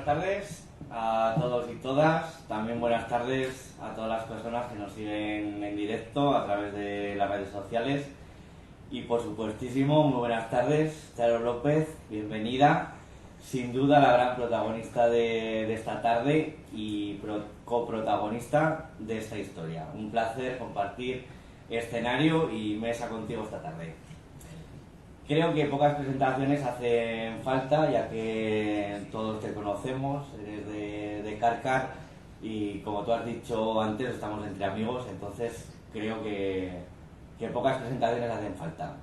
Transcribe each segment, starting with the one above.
buenas tardes a todos y todas. También buenas tardes a todas las personas que nos siguen en directo a través de las redes sociales. Y por supuestísimo, muy buenas tardes, Charo López, bienvenida. Sin duda la gran protagonista de esta tarde y coprotagonista de esta historia. Un placer compartir escenario y mesa contigo esta tarde. Creo que pocas presentaciones hacen falta, ya que todos te conocemos, eres de Càrcar y como tú has dicho antes, estamos entre amigos, entonces creo que pocas presentaciones hacen falta.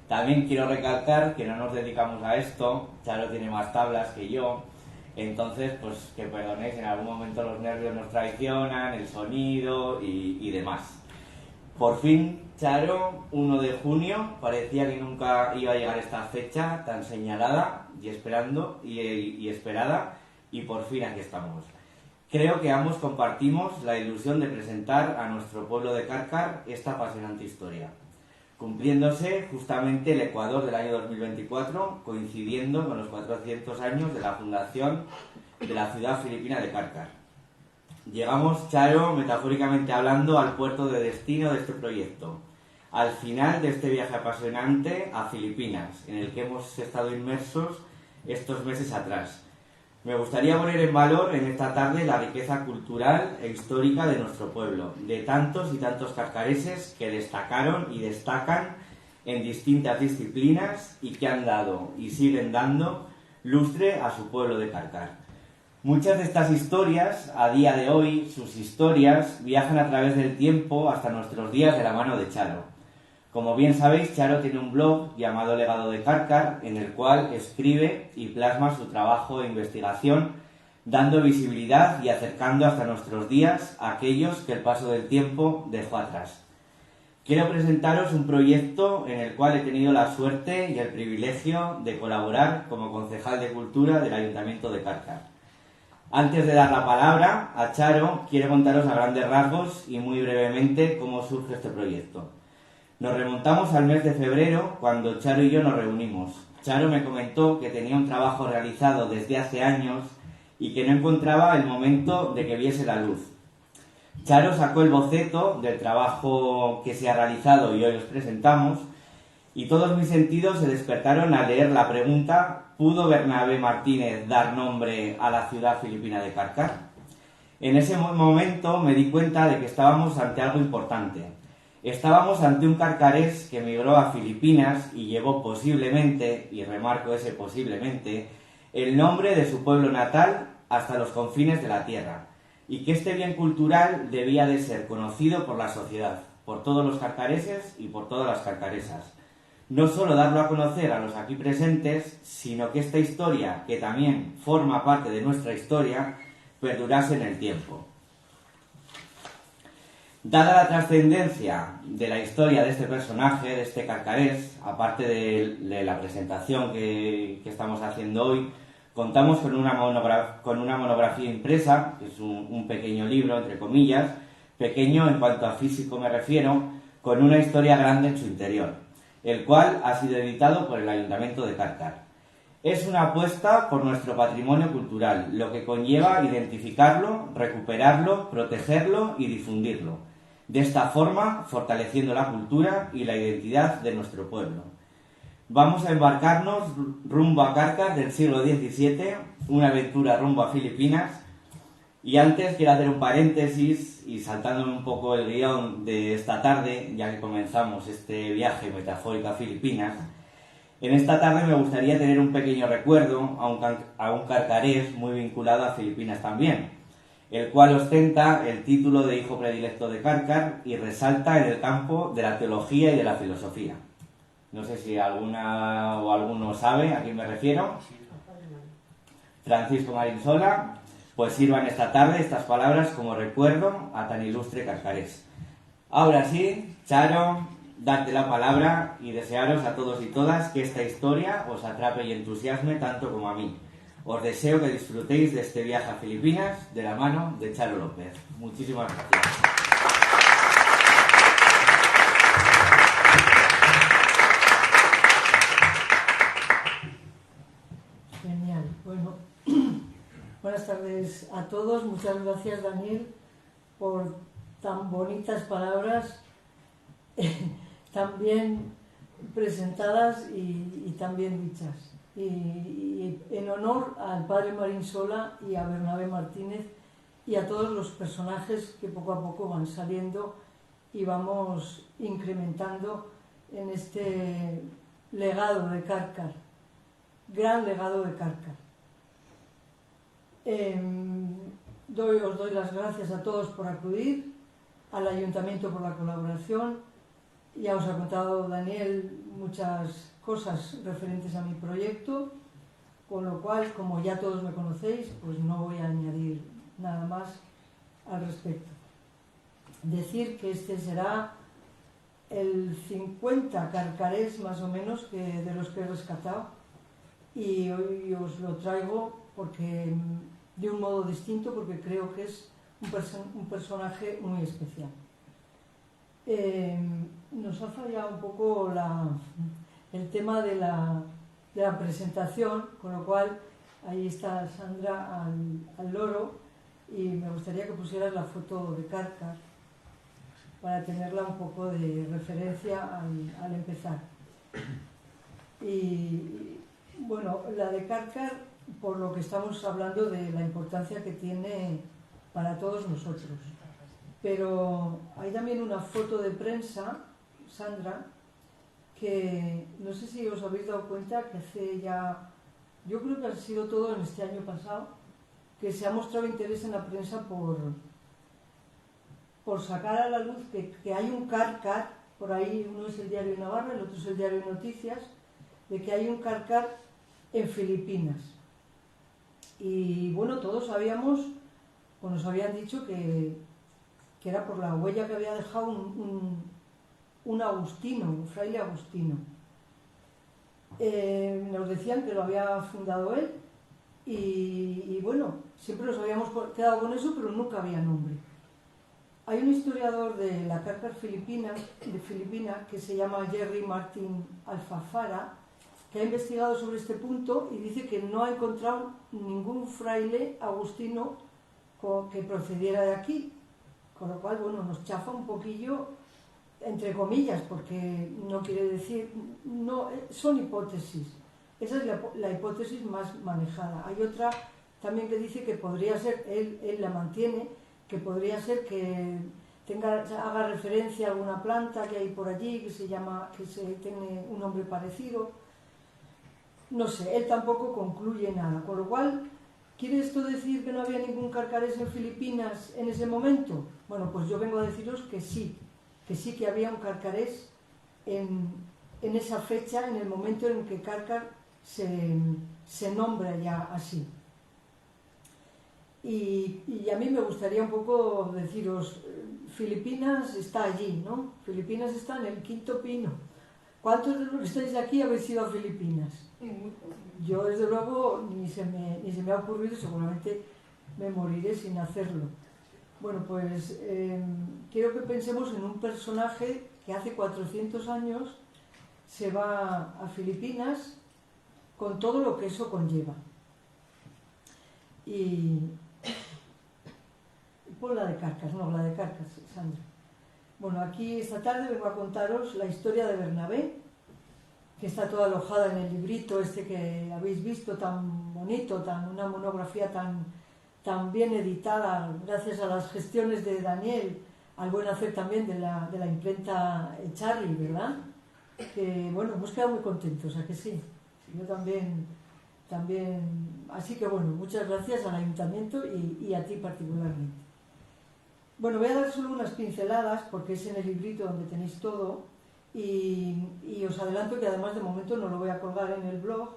También quiero recalcar que no nos dedicamos a esto, Charo tiene más tablas que yo, entonces pues que perdonéis, en algún momento los nervios nos traicionan, el sonido y demás. Por fin, Charo, 1 de junio, parecía que nunca iba a llegar esta fecha tan señalada y esperando y esperada, y por fin aquí estamos. Creo que ambos compartimos la ilusión de presentar a nuestro pueblo de Càrcar esta apasionante historia, cumpliéndose justamente el Ecuador del año 2024, coincidiendo con los 400 años de la fundación de la ciudad filipina de Càrcar. Llegamos, Charo, metafóricamente hablando, al puerto de destino de este proyecto, al final de este viaje apasionante a Filipinas, en el que hemos estado inmersos estos meses atrás. Me gustaría poner en valor en esta tarde la riqueza cultural e histórica de nuestro pueblo, de tantos y tantos carcareses que destacaron y destacan en distintas disciplinas y que han dado y siguen dando lustre a su pueblo de Càrcar. Muchas de estas historias, a día de hoy, sus historias, viajan a través del tiempo hasta nuestros días de la mano de Charo. Como bien sabéis, Charo tiene un blog llamado Legado de Càrcar, en el cual escribe y plasma su trabajo de investigación, dando visibilidad y acercando hasta nuestros días a aquellos que el paso del tiempo dejó atrás. Quiero presentaros un proyecto en el cual he tenido la suerte y el privilegio de colaborar como concejal de Cultura del Ayuntamiento de Càrcar. Antes de dar la palabra a Charo, quiero contaros a grandes rasgos y muy brevemente cómo surge este proyecto. Nos remontamos al mes de febrero, cuando Charo y yo nos reunimos. Charo me comentó que tenía un trabajo realizado desde hace años y que no encontraba el momento de que viese la luz. Charo sacó el boceto del trabajo que se ha realizado y hoy os presentamos, y todos mis sentidos se despertaron al leer la pregunta: ¿pudo Bernabé Martínez dar nombre a la ciudad filipina de Càrcar? En ese momento me di cuenta de que estábamos ante algo importante. Estábamos ante un carcarés que emigró a Filipinas y llevó posiblemente, y remarco ese posiblemente, el nombre de su pueblo natal hasta los confines de la tierra, y que este bien cultural debía de ser conocido por la sociedad, por todos los carcareses y por todas las carcaresas. No solo darlo a conocer a los aquí presentes, sino que esta historia, que también forma parte de nuestra historia, perdurase en el tiempo. Dada la trascendencia de la historia de este personaje, de este carcarés, aparte de la presentación que estamos haciendo hoy, contamos con una monografía impresa, que es un pequeño libro, entre comillas, pequeño en cuanto a físico me refiero, con una historia grande en su interior, el cual ha sido editado por el Ayuntamiento de Càrcar. Es una apuesta por nuestro patrimonio cultural, lo que conlleva identificarlo, recuperarlo, protegerlo y difundirlo. De esta forma, fortaleciendo la cultura y la identidad de nuestro pueblo. Vamos a embarcarnos rumbo a Càrcar del siglo XVII, una aventura rumbo a Filipinas. Y antes quiero hacer un paréntesis y saltándome un poco el guión de esta tarde, ya que comenzamos este viaje metafórico a Filipinas. En esta tarde me gustaría tener un pequeño recuerdo a un carcarés muy vinculado a Filipinas también, el cual ostenta el título de hijo predilecto de Càrcar y resalta en el campo de la teología y de la filosofía. No sé si alguna o alguno sabe a quién me refiero. Francisco Marín Sola. Pues sirvan esta tarde estas palabras como recuerdo a tan ilustre carcarés. Ahora sí, Charo, darte la palabra y desearos a todos y todas que esta historia os atrape y entusiasme tanto como a mí. Os deseo que disfrutéis de este viaje a Filipinas de la mano de Charo López. Muchísimas gracias. Genial. Bueno, Buenas tardes a todos. Muchas gracias, Daniel, por tan bonitas palabras, tan bien presentadas y tan bien dichas. Y en honor al padre Marín Sola y a Bernabé Martínez y a todos los personajes que poco a poco van saliendo y vamos incrementando en este legado de Cárcar, gran legado de Cárcar. Os doy las gracias a todos por acudir, al Ayuntamiento por la colaboración. Ya os ha contado Daniel muchas cosas referentes a mi proyecto, con lo cual, como ya todos me conocéis, pues no voy a añadir nada más al respecto. Decir que este será el 50 carcarés más o menos de los que he rescatado, y hoy os lo traigo porque de un modo distinto, porque creo que es un personaje muy especial. Nos ha fallado un poco el tema de la presentación, con lo cual ahí está Sandra al loro, y me gustaría que pusieras la foto de Cárcar para tenerla un poco de referencia al empezar. Y bueno, la de Cárcar, por lo que estamos hablando de la importancia que tiene para todos nosotros. Pero hay también una foto de prensa, Sandra, que no sé si os habéis dado cuenta que hace ya, yo creo que ha sido todo en este año pasado, que se ha mostrado interés en la prensa por sacar a la luz que hay un Cárcar, por ahí uno es el Diario de Navarra, el otro es el Diario de Noticias, de que hay un Cárcar en Filipinas. Y bueno, todos sabíamos, o nos habían dicho que era por la huella que había dejado un agustino, un fraile agustino. Nos decían que lo había fundado él y bueno, siempre nos habíamos quedado con eso, pero nunca había nombre. Hay un historiador de la Cárcar Filipina que se llama Jerry Martin Alfafara, que ha investigado sobre este punto y dice que no ha encontrado ningún fraile agustino que procediera de aquí, con lo cual, bueno, nos chafa un poquillo, entre comillas, porque no quiere decir, no, son hipótesis. Esa es la hipótesis más manejada. Hay otra también que dice que podría ser, él la mantiene, que podría ser que haga referencia a alguna planta que hay por allí que tiene un nombre parecido. No sé, él tampoco concluye nada, con lo cual, ¿quiere esto decir que no había ningún carcarés en Filipinas en ese momento? Bueno, pues yo vengo a deciros que sí que había un carcarés en esa fecha, en el momento en que Cárcar se nombra ya así. Y a mí me gustaría un poco deciros, Filipinas está allí, ¿no? Filipinas está en el Quinto Pino. ¿Cuántos de los que estáis aquí habéis ido a Filipinas? Yo, desde luego, ni se me ha ocurrido, seguramente me moriré sin hacerlo. Bueno, pues quiero que pensemos en un personaje que hace 400 años se va a Filipinas con todo lo que eso conlleva. Y pon la de Cárcar, Sandra. Bueno, aquí esta tarde vengo a contaros la historia de Bernabé, que está toda alojada en el librito este que habéis visto, tan bonito, una monografía tan bien editada, gracias a las gestiones de Daniel, al buen hacer también de la imprenta Charlie, ¿verdad? Que bueno, hemos quedado muy contentos, ¿a que sí? Yo también, así que bueno, muchas gracias al Ayuntamiento y a ti particularmente. Bueno, voy a dar solo unas pinceladas porque es en el librito donde tenéis todo, y os adelanto que además de momento no lo voy a colgar en el blog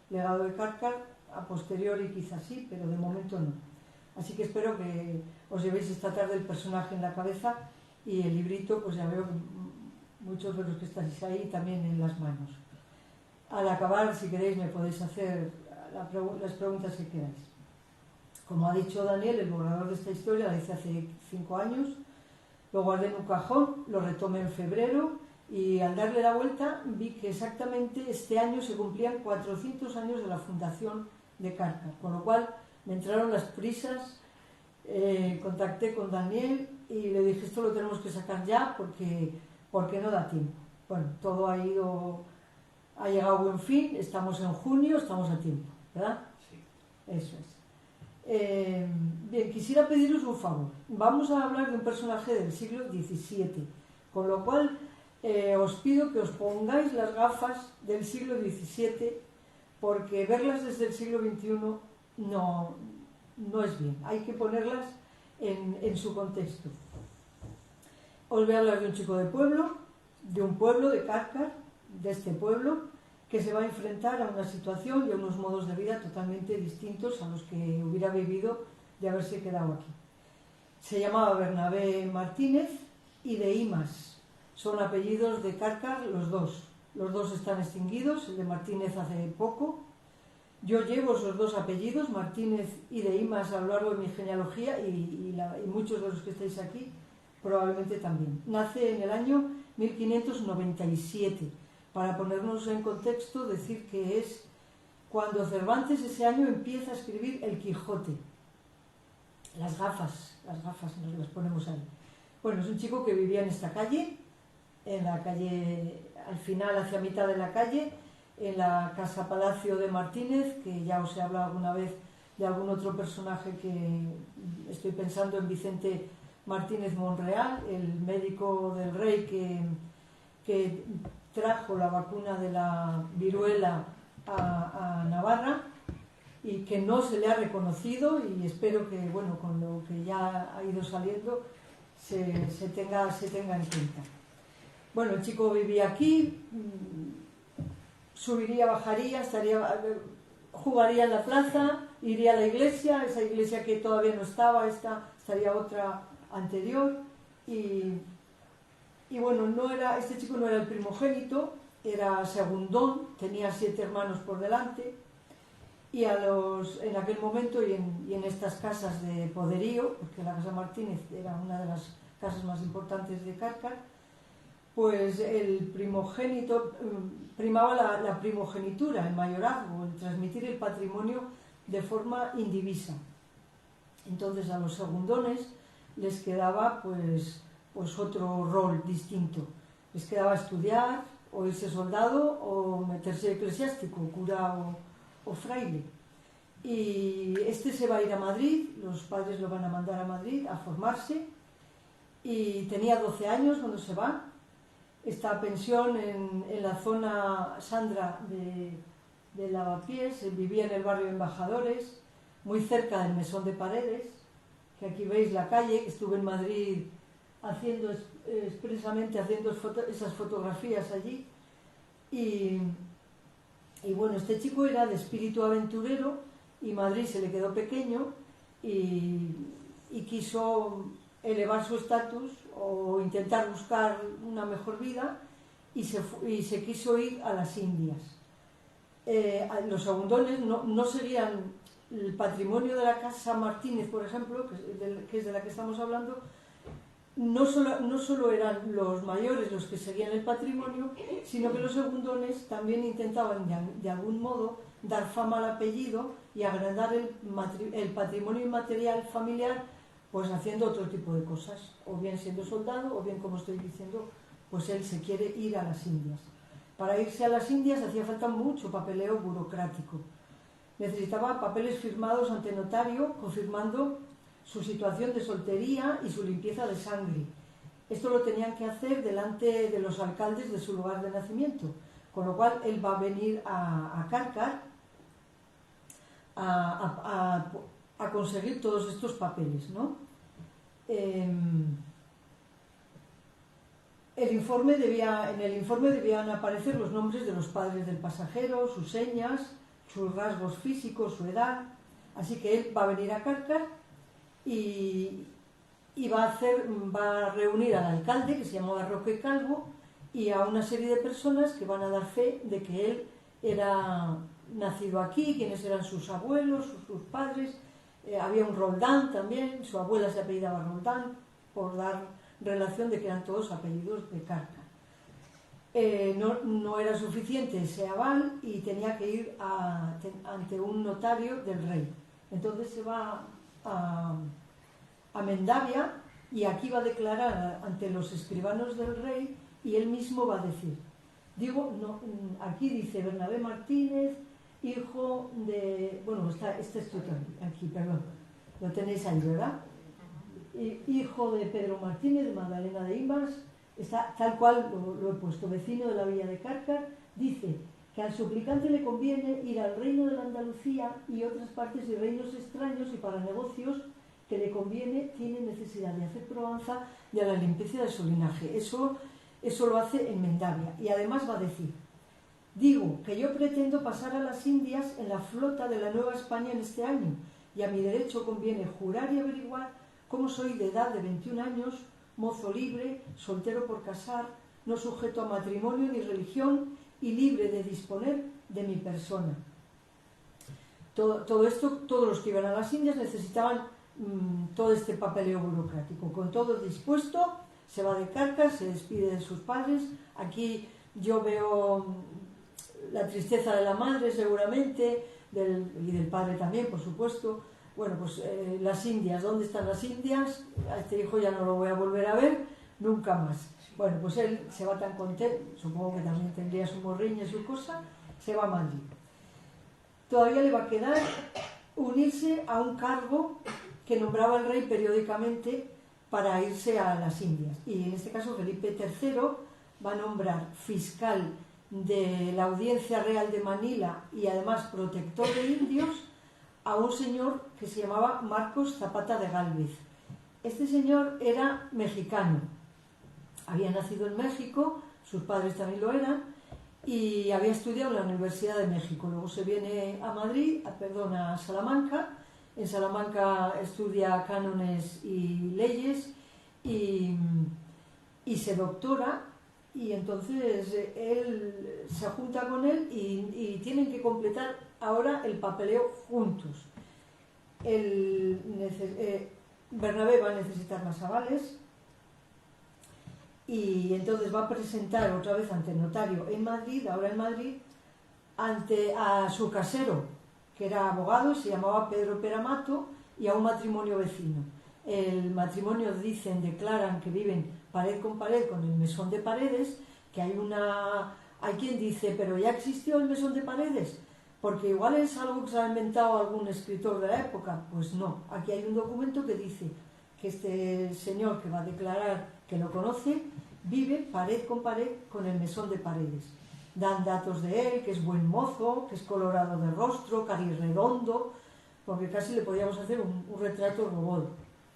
Legado de Cárcar, a posteriori quizás sí, pero de momento no. Así que espero que os llevéis esta tarde el personaje en la cabeza y el librito, pues ya veo que muchos de los que estáis ahí también en las manos. Al acabar, si queréis, me podéis hacer las preguntas que queráis. Como ha dicho Daniel, el borrador de esta historia la hice hace 5 años, lo guardé en un cajón, lo retomé en febrero y al darle la vuelta vi que exactamente este año se cumplían 400 años de la fundación de Cárcar, con lo cual Me entraron las prisas, contacté con Daniel y le dije, esto lo tenemos que sacar ya porque no da tiempo. Bueno, todo ha llegado a buen fin, estamos en junio, estamos a tiempo, ¿verdad? Sí. Eso es. Bien, quisiera pediros un favor. Vamos a hablar de un personaje del siglo XVII, con lo cual os pido que os pongáis las gafas del siglo XVII, porque verlas desde el siglo XXI no es bien. Hay que ponerlas en su contexto. Os voy a hablar de un chico de un pueblo de Cárcar, de este pueblo, que se va a enfrentar a una situación y a unos modos de vida totalmente distintos a los que hubiera vivido de haberse quedado aquí. Se llamaba Bernabé Martínez y de Imas. Son apellidos de Cárcar los dos. Los dos están extinguidos, el de Martínez hace poco. Yo llevo esos dos apellidos, Martínez y de Imas, a lo largo de mi genealogía y muchos de los que estáis aquí probablemente también. Nace en el año 1597. Para ponernos en contexto, decir que es cuando Cervantes ese año empieza a escribir El Quijote. Las gafas nos las ponemos ahí. Bueno, es un chico que vivía en esta calle, al final, hacia mitad de la calle, en la Casa Palacio de Martínez, que ya os he hablado alguna vez de algún otro personaje que estoy pensando en Vicente Martínez Monreal, el médico del rey que trajo la vacuna de la viruela a Navarra y que no se le ha reconocido, y espero que, bueno, con lo que ya ha ido saliendo se tenga en cuenta. Bueno, el chico vivía aquí, subiría, bajaría, jugaría en la plaza, iría a la iglesia, esa iglesia que todavía no estaba, estaría otra anterior, y bueno, este chico no era el primogénito, era segundón, tenía 7 hermanos por delante, y en aquel momento y en estas casas de poderío, porque la Casa Martínez era una de las casas más importantes de Cárcar, pues el primogénito, primaba la primogenitura, el mayorazgo, el transmitir el patrimonio de forma indivisa. Entonces a los segundones les quedaba pues otro rol distinto. Les quedaba estudiar, o irse soldado, o meterse eclesiástico, cura o fraile. Y este se va a ir a Madrid, los padres lo van a mandar a Madrid a formarse, y tenía 12 años cuando se va. Esta pensión en la zona Sandra de Lavapiés, vivía en el barrio Embajadores, muy cerca del Mesón de Paredes, que aquí veis la calle, que estuve en Madrid expresamente haciendo esas fotografías allí. Y bueno, este chico era de espíritu aventurero y Madrid se le quedó pequeño y quiso elevar su estatus o intentar buscar una mejor vida y se quiso ir a las Indias. Los segundones no serían el patrimonio de la Casa Martínez, por ejemplo, que es de la que estamos hablando. No solo eran los mayores los que seguían el patrimonio, sino que los segundones también intentaban de algún modo dar fama al apellido y agrandar el patrimonio inmaterial familiar, pues haciendo otro tipo de cosas, o bien siendo soldado, o bien, como estoy diciendo, pues él se quiere ir a las Indias. Para irse a las Indias hacía falta mucho papeleo burocrático. Necesitaba papeles firmados ante notario confirmando su situación de soltería y su limpieza de sangre. Esto lo tenían que hacer delante de los alcaldes de su lugar de nacimiento, con lo cual él va a venir a Cárcar a conseguir todos estos papeles, ¿no? En el informe debían aparecer los nombres de los padres del pasajero, sus señas, sus rasgos físicos, su edad. Así que él va a venir a Cárcar y va a reunir al alcalde, que se llamaba Roque Calvo, y a una serie de personas que van a dar fe de que él era nacido aquí, quiénes eran sus abuelos, sus padres. Había un Roldán también, su abuela se apellidaba Roldán, por dar relación de que eran todos apellidos de Cárcar. No era suficiente ese aval y tenía que ir ante un notario del rey. Entonces se va a Mendavia y aquí va a declarar ante los escribanos del rey y él mismo va a decir, aquí dice Bernabé Martínez, hijo de, bueno, está escrito aquí, perdón, lo tenéis ahí, ¿verdad? Hijo de Pedro Martínez, de Magdalena de Imbas, está tal cual lo he puesto, vecino de la villa de Cárcar, dice que al suplicante le conviene ir al reino de la Andalucía y otras partes y reinos extraños y para negocios que le conviene, tiene necesidad de hacer probanza y a la limpieza de su linaje. Eso lo hace en Mendavia. Y además va a decir, digo que yo pretendo pasar a las Indias en la flota de la Nueva España en este año y a mi derecho conviene jurar y averiguar cómo soy de edad de 21 años, mozo libre, soltero por casar, no sujeto a matrimonio ni religión y libre de disponer de mi persona. Todo esto, todos los que iban a las Indias necesitaban todo este papeleo burocrático. Con todo dispuesto, se va de Carcas, se despide de sus padres. Aquí yo veo la tristeza de la madre seguramente, y del padre también, por supuesto. Bueno, pues las Indias, ¿dónde están las Indias? A este hijo ya no lo voy a volver a ver nunca más. Bueno, pues él se va tan contento, supongo que también tendría su morriña y su cosa, se va a Madrid. Todavía le va a quedar unirse a un cargo que nombraba el rey periódicamente para irse a las Indias. Y en este caso Felipe III va a nombrar fiscal de la Audiencia Real de Manila y además protector de indios a un señor que se llamaba Marcos Zapata de Gálvez. Este señor era mexicano, había nacido en México, sus padres también lo eran, y había estudiado en la Universidad de México. Luego se viene a Salamanca. En Salamanca estudia cánones y leyes y se doctora, y entonces él se junta con él y tienen que completar ahora el papeleo juntos. Bernabé va a necesitar más avales y entonces va a presentar otra vez ante el notario en Madrid, a su casero, que era abogado, se llamaba Pedro Peramato, y a un matrimonio vecino. El matrimonio declaran que viven pared con el mesón de Paredes, que hay quien dice, pero ya existió el mesón de Paredes, porque igual es algo que se ha inventado algún escritor de la época. Pues no, aquí hay un documento que dice que este señor que va a declarar que lo conoce, vive pared con el mesón de Paredes. Dan datos de él, que es buen mozo, que es colorado de rostro, carirredondo, porque casi le podíamos hacer un retrato robot.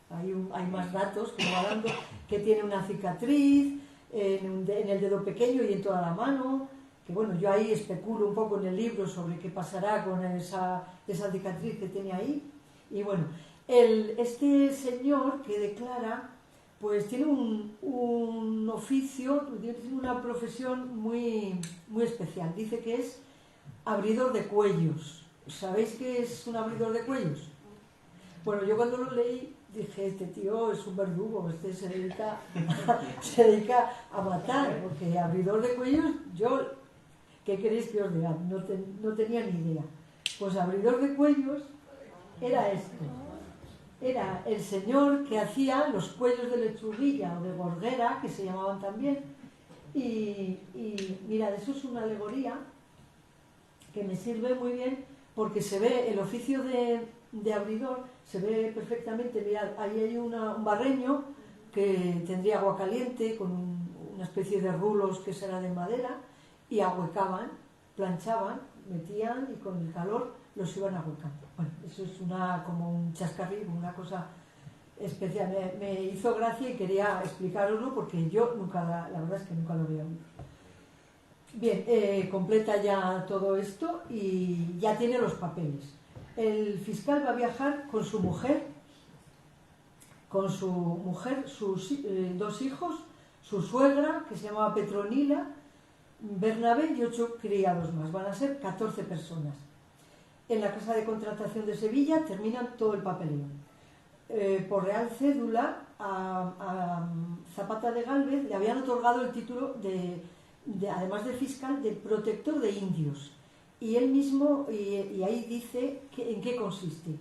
Hay más datos que va dando, que tiene una cicatriz en el dedo pequeño y en toda la mano, que bueno, yo ahí especulo un poco en el libro sobre qué pasará con esa cicatriz que tiene ahí. Y bueno, este señor que declara, pues tiene un oficio, tiene una profesión muy, muy especial. Dice que es abridor de cuellos. ¿Sabéis qué es un abridor de cuellos? Bueno, yo cuando lo leí dije, este tío es un verdugo, este se dedica a matar, porque abridor de cuellos, ¿qué queréis que os diga? No tenía ni idea. Pues abridor de cuellos era esto. Era el señor que hacía los cuellos de lechuguilla o de gorguera, que se llamaban también. Y mirad, eso es una alegoría que me sirve muy bien, porque se ve el oficio de abridor, se ve perfectamente. Mirad, ahí hay un barreño que tendría agua caliente con una especie de rulos que será de madera, y ahuecaban, planchaban, metían y con el calor los iban ahuecando. Bueno, eso es como un chascarrillo, una cosa especial. Me hizo gracia y quería explicaroslo porque yo la verdad es que nunca lo había oído. Bien, completa ya todo esto y ya tiene los papeles. El fiscal va a viajar con su mujer, sus dos hijos, su suegra, que se llamaba Petronila, Bernabé y 8 criados más. Van a ser 14 personas. En la casa de contratación de Sevilla terminan todo el papeleo. Por real cédula a Zapata de Gálvez le habían otorgado el título además de fiscal, de protector de indios. Y él mismo, y ahí dice en qué consiste.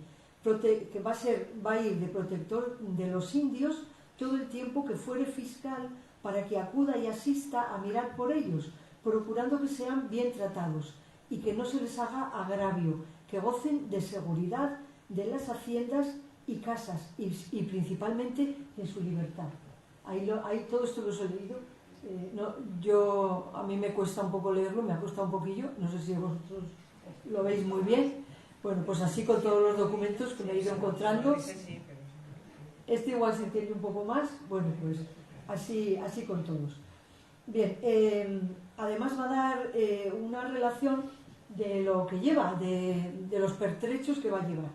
que va a ir de protector de los indios todo el tiempo que fuere fiscal, para que acuda y asista a mirar por ellos, procurando que sean bien tratados y que no se les haga agravio, que gocen de seguridad de las haciendas y casas y principalmente en su libertad. Ahí todo esto lo he leído. A mí me cuesta un poco leerlo, me ha costado un poquillo, no sé si vosotros lo veis muy bien. Bueno, pues así con todos los documentos que me he ido encontrando. Este igual se entiende un poco más. Bueno, pues así con todos. Bien, además va a dar una relación de lo que lleva, de los pertrechos que va a llevar.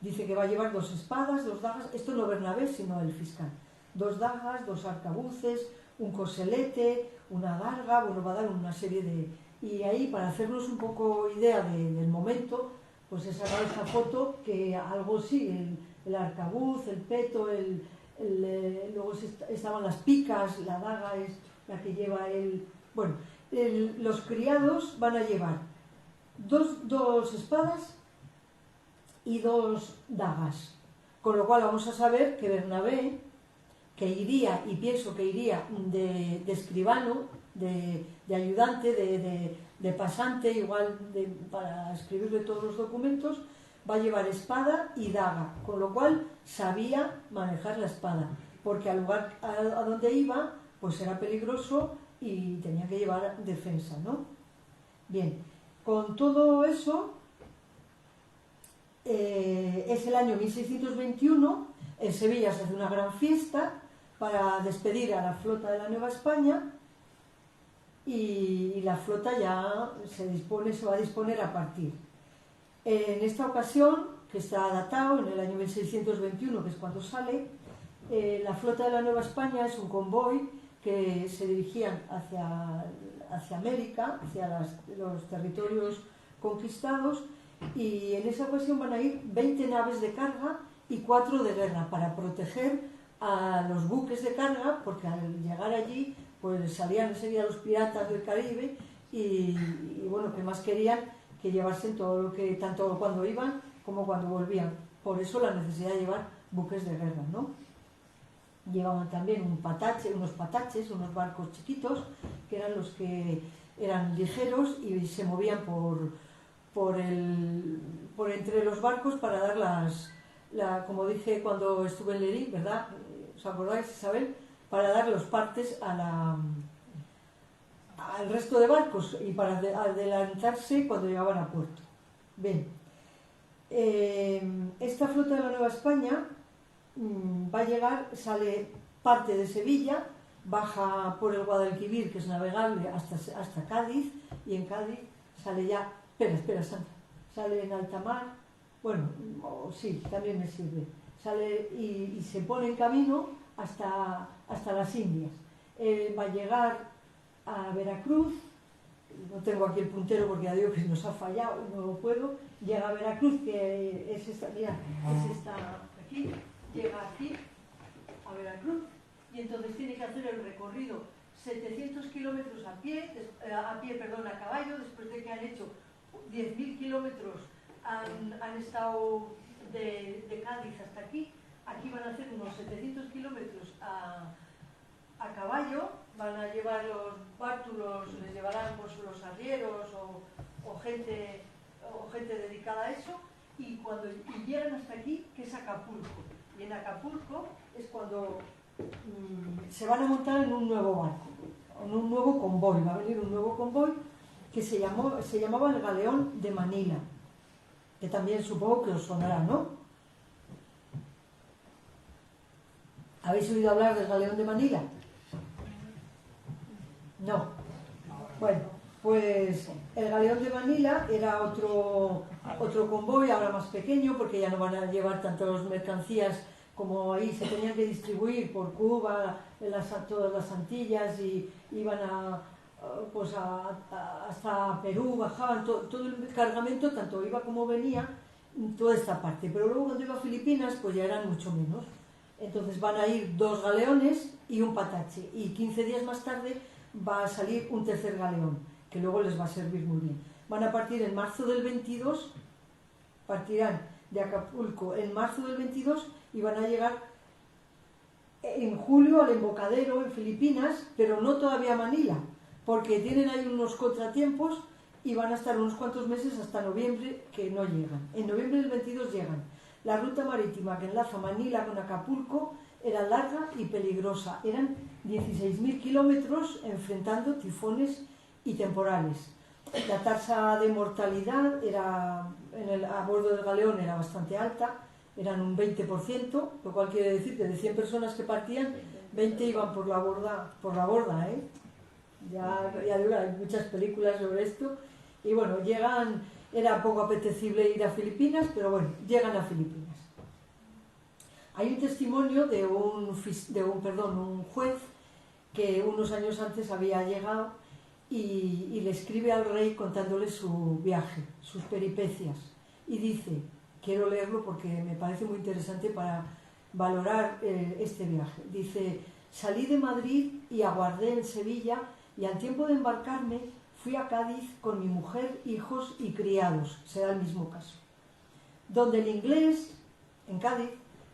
Dice que va a llevar 2 espadas, 2 dagas, esto no Bernabé, sino el fiscal. 2 dagas, 2 arcabuces, un corselete, una adarga, bueno, va a dar una serie de... Y ahí, para hacernos un poco idea del momento, pues he sacado esta foto, que algo sí, el arcabuz, el peto, luego estaban las picas, la daga es la que lleva el... Bueno, los criados van a llevar 2 espadas y 2 dagas, con lo cual vamos a saber que Bernabé, que iría, y pienso que iría de escribano, de ayudante, de pasante, igual para escribirle todos los documentos, va a llevar espada y daga, con lo cual sabía manejar la espada, porque al lugar a donde iba pues era peligroso y tenía que llevar defensa, ¿no? Bien, con todo eso, es el año 1621, en Sevilla se hace una gran fiesta para despedir a la flota de la Nueva España, y la flota ya se va a disponer a partir. En esta ocasión, que está datado en el año 1621, que es cuando sale, la flota de la Nueva España es un convoy que se dirigían hacia América, hacia los territorios conquistados, y en esa ocasión van a ir 20 naves de carga y 4 de guerra para proteger a los buques de carga, porque al llegar allí pues salían enseguida los piratas del Caribe y bueno, que más querían que llevasen todo lo que, tanto cuando iban como cuando volvían. Por eso la necesidad de llevar buques de guerra, ¿no? Llevaban también unos pataches, unos barcos chiquitos, que eran los que eran ligeros y se movían por entre los barcos para dar como dije cuando estuve en Lerí, ¿verdad? ¿Os acordáis, Isabel? Para dar los partes al resto de barcos y para adelantarse cuando llegaban a puerto. Bien, esta flota de la Nueva España va a llegar, sale parte de Sevilla, baja por el Guadalquivir, que es navegable, hasta Cádiz, y en Cádiz sale ya, espera, Sandra, sale en alta mar, bueno, sí, también me sirve, sale y se pone en camino hasta las Indias. Va a llegar a Veracruz, no tengo aquí el puntero porque ya digo que nos ha fallado y no lo puedo, llega a Veracruz, que es esta, mira, es esta aquí, llega aquí a Veracruz y entonces tiene que hacer el recorrido 700 kilómetros a caballo, después de que han hecho 10.000 kilómetros, han estado de Cádiz hasta aquí. Aquí van a hacer unos 700 kilómetros a caballo, van a llevar los bártulos, les llevarán pues, los arrieros o gente dedicada a eso, y cuando llegan hasta aquí, que es Acapulco. Y en Acapulco es cuando se van a montar en un nuevo barco, en un nuevo convoy. Va a venir un nuevo convoy que se llamaba el Galeón de Manila, que también supongo que os sonará, ¿no? ¿Habéis oído hablar del Galeón de Manila? No. Bueno, pues el Galeón de Manila era otro convoy, ahora más pequeño, porque ya no van a llevar tantas mercancías como ahí se tenían que distribuir por Cuba, todas las Antillas, y iban hasta Perú, bajaban todo el cargamento, tanto iba como venía, toda esta parte. Pero luego cuando iba a Filipinas, pues ya eran mucho menos. Entonces van a ir 2 galeones y un patache, y 15 días más tarde va a salir un tercer galeón, que luego les va a servir muy bien. Van a partir en marzo del 22, partirán de Acapulco en marzo del 22 y van a llegar en julio al Embocadero en Filipinas, pero no todavía a Manila, porque tienen ahí unos contratiempos y van a estar unos cuantos meses hasta noviembre que no llegan. En noviembre del 22 llegan. La ruta marítima que enlaza Manila con Acapulco era larga y peligrosa. Eran 16.000 kilómetros enfrentando tifones y temporales. La tasa de mortalidad a bordo del galeón era bastante alta, eran un 20%, lo cual quiere decir que de 100 personas que partían, 20 iban por la borda, ¿eh? Ya digo, hay muchas películas sobre esto. Y bueno, era poco apetecible ir a Filipinas, pero bueno, llegan a Filipinas. Hay un testimonio de un juez que unos años antes había llegado y le escribe al rey contándole su viaje, sus peripecias. Y dice, quiero leerlo porque me parece muy interesante para valorar este viaje. Dice, salí de Madrid y aguardé en Sevilla y al tiempo de embarcarme fui a Cádiz con mi mujer, hijos y criados, será el mismo caso. Donde el inglés, en Cádiz,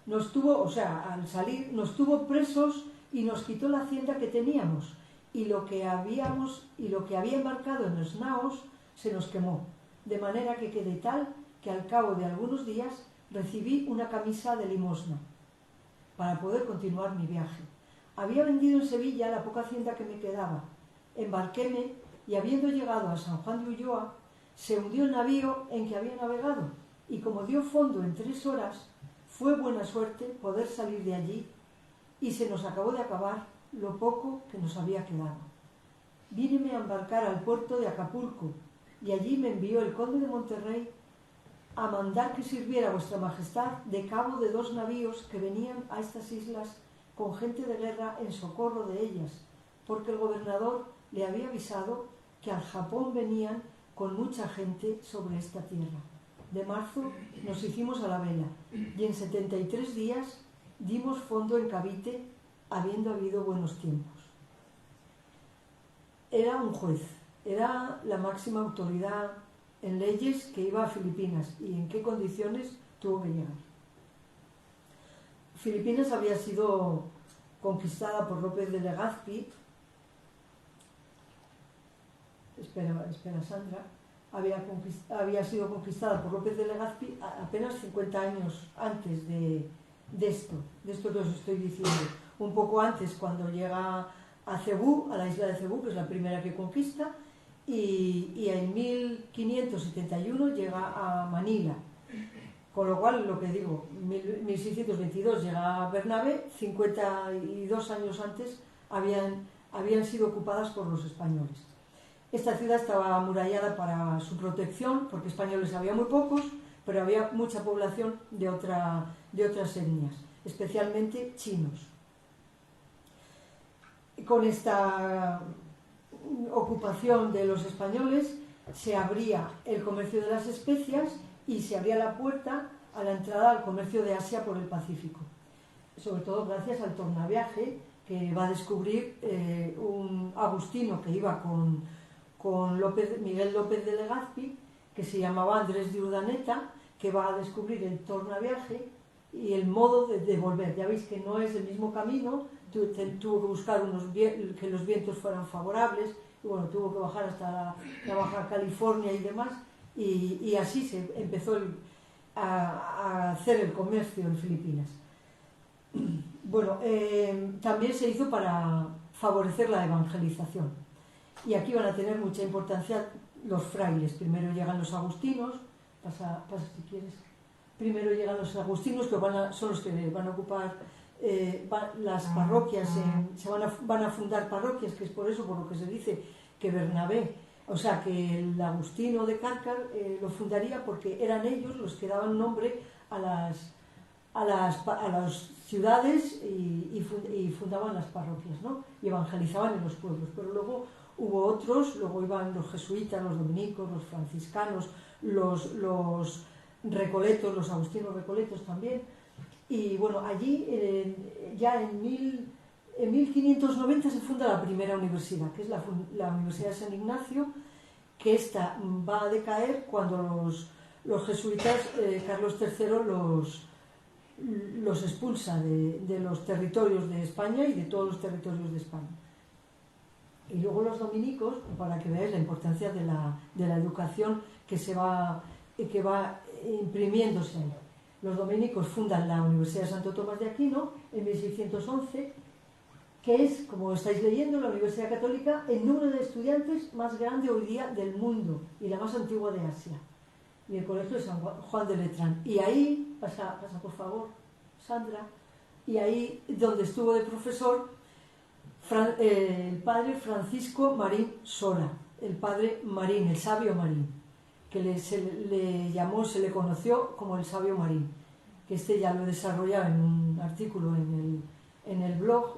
al salir, nos tuvo presos y nos quitó la hacienda que teníamos y lo que había embarcado en los naos se nos quemó, de manera que quedé tal que al cabo de algunos días recibí una camisa de limosna para poder continuar mi viaje. Había vendido en Sevilla la poca hacienda que me quedaba, embarquéme y habiendo llegado a San Juan de Ulloa, se hundió el navío en que había navegado y como dio fondo en 3 horas, fue buena suerte poder salir de allí y se nos acabó de acabar lo poco que nos había quedado. Víneme a embarcar al puerto de Acapulco y allí me envió el conde de Monterrey a mandar que sirviera vuestra majestad de cabo de 2 navíos que venían a estas islas con gente de guerra en socorro de ellas, porque el gobernador le había avisado que al Japón venían con mucha gente sobre esta tierra. De marzo nos hicimos a la vela y en 73 días dimos fondo en Cavite, habiendo habido buenos tiempos. Era un juez, era la máxima autoridad en leyes que iba a Filipinas y en qué condiciones tuvo que llegar. Filipinas había sido conquistada por López de Legazpi. Espera, Sandra. Había sido conquistada por López de Legazpi apenas 50 años antes de esto que os estoy diciendo. Un poco antes, cuando llega a Cebú, a la isla de Cebú, que es la primera que conquista, y en 1571 llega a Manila. Con lo cual, lo que digo, 1622 llega a Bernabé, 52 años antes habían sido ocupadas por los españoles. Esta ciudad estaba amurallada para su protección, porque españoles había muy pocos, pero había mucha población de otras etnias, especialmente chinos. Con esta ocupación de los españoles se abría el comercio de las especias y se abría la puerta a la entrada al comercio de Asia por el Pacífico, sobre todo gracias al tornaviaje que va a descubrir un agustino que iba con Miguel López de Legazpi, que se llamaba Andrés de Urdaneta, que va a descubrir el tornaviaje y el modo de volver. Ya veis que no es el mismo camino, tuvo que buscar que los vientos fueran favorables, y bueno, tuvo que bajar hasta la Baja California y demás, y así se empezó a hacer el comercio en Filipinas. Bueno, también se hizo para favorecer la evangelización, y aquí van a tener mucha importancia los frailes. Primero llegan los agustinos, pasa si quieres. Primero llegan los agustinos, que son los que van a ocupar las parroquias, van a fundar parroquias, que es por lo que se dice que Bernabé, o sea, que el agustino de Cárcar lo fundaría porque eran ellos los que daban nombre a las ciudades y fundaban las parroquias, ¿no? Y evangelizaban en los pueblos. Pero luego hubo otros, luego iban los jesuitas, los dominicos, los franciscanos, los recoletos, los agustinos recoletos también. Y bueno, allí ya en 1590 se funda la primera universidad, que es la Universidad de San Ignacio, que esta va a decaer cuando los jesuitas, Carlos III los expulsa de los territorios de España y de todos los territorios de España. Y luego los dominicos, para que veáis la importancia de la educación que va imprimiéndose ahí. Los dominicos fundan la Universidad de Santo Tomás de Aquino en 1611, que es, como estáis leyendo, la Universidad Católica en número de estudiantes más grande hoy día del mundo y la más antigua de Asia. Y el colegio de San Juan de Letrán. Y ahí, pasa por favor, Sandra, y ahí donde estuvo de profesor el padre Francisco Marín Sola, el padre Marín, el sabio Marín, que se le conoció como el sabio Marín, que ya lo he desarrollado en un artículo en el blog.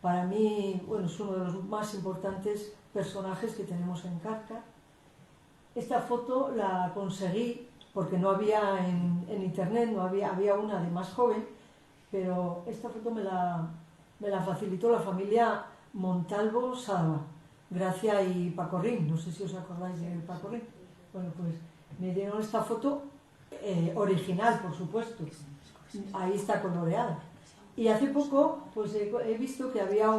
Para mí, bueno, es uno de los más importantes personajes que tenemos en Carca. Esta foto la conseguí porque no había en internet, había una de más joven, pero esta foto me la facilitó la familia Montalvo Salva, Gracia y Pacorrín. No sé si os acordáis de Pacorrín. Bueno, pues me dieron esta foto original, por supuesto. Ahí está coloreada. Y hace poco pues he visto que había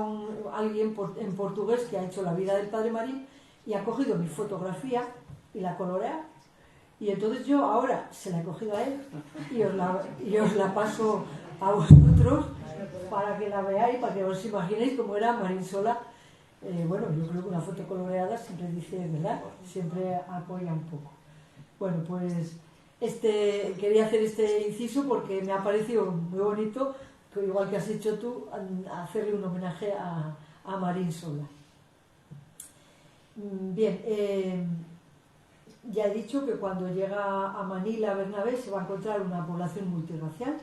alguien en portugués que ha hecho la vida del padre Marín y ha cogido mi fotografía y la colorea. Y entonces yo ahora se la he cogido a él y os la paso a vosotros para que la veáis, para que os imaginéis cómo era Marín Sola. Bueno, yo creo que una foto coloreada siempre dice, ¿verdad? Siempre apoya un poco. Bueno, pues quería hacer este inciso porque me ha parecido muy bonito, que igual que has hecho tú, hacerle un homenaje a Marín Sola. Bien, ya he dicho que cuando llega a Manila Bernabé se va a encontrar una población multirracial,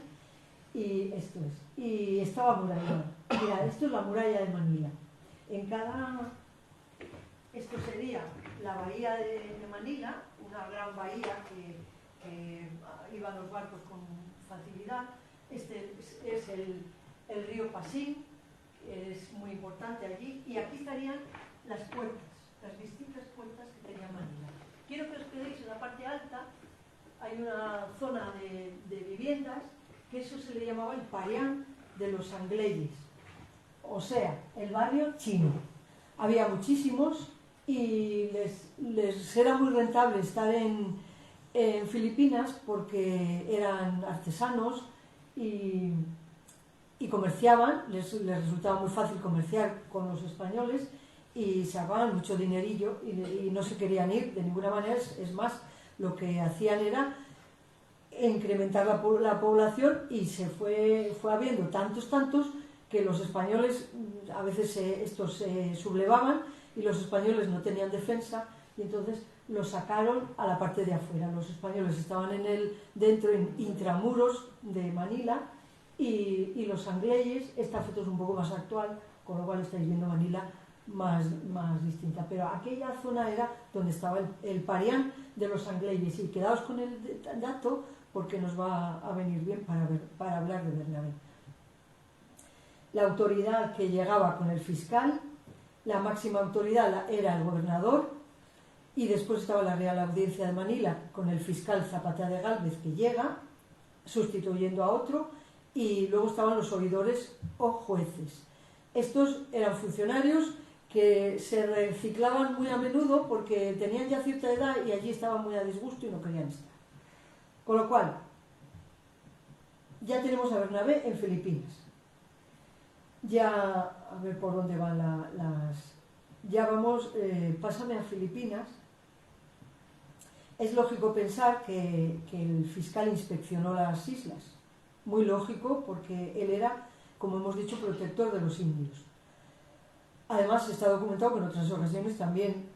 y esto es. Y estaba amurallada. Mira, esto es la muralla de Manila. Esto sería la bahía de Manila, una gran bahía que iban los barcos con facilidad. Este es el río Pasín, que es muy importante allí, y aquí estarían las puertas, las distintas puertas que tenía Manila. Quiero que os quedéis en la parte alta. Hay una zona de viviendas, que eso se le llamaba el Parián de los Angleyes, o sea, el barrio chino. Había muchísimos y les era muy rentable estar en Filipinas porque eran artesanos y comerciaban, les resultaba muy fácil comerciar con los españoles y sacaban mucho dinerillo y no se querían ir de ninguna manera. Es más, lo que hacían era incrementar la población y se fue habiendo tantos que los españoles, a veces estos se sublevaban y los españoles no tenían defensa y entonces los sacaron a la parte de afuera. Los españoles estaban dentro, en intramuros de Manila, y los angleyes. Esta foto es un poco más actual, con lo cual estáis viendo Manila más distinta, pero aquella zona era donde estaba el Parián de los angleyes. Y quedaos con el dato porque nos va a venir bien para hablar de Bernabé. La autoridad que llegaba con el fiscal, la máxima autoridad era el gobernador, y después estaba la Real Audiencia de Manila con el fiscal Zapata de Gálvez, que llega sustituyendo a otro, y luego estaban los oidores o jueces. Estos eran funcionarios que se reciclaban muy a menudo porque tenían ya cierta edad y allí estaban muy a disgusto y no querían estar. Con lo cual, ya tenemos a Bernabé en Filipinas. Ya, a ver por dónde van ya vamos, pásame a Filipinas. Es lógico pensar que el fiscal inspeccionó las islas. Muy lógico, porque él era, como hemos dicho, protector de los indios. Además, está documentado que en otras ocasiones también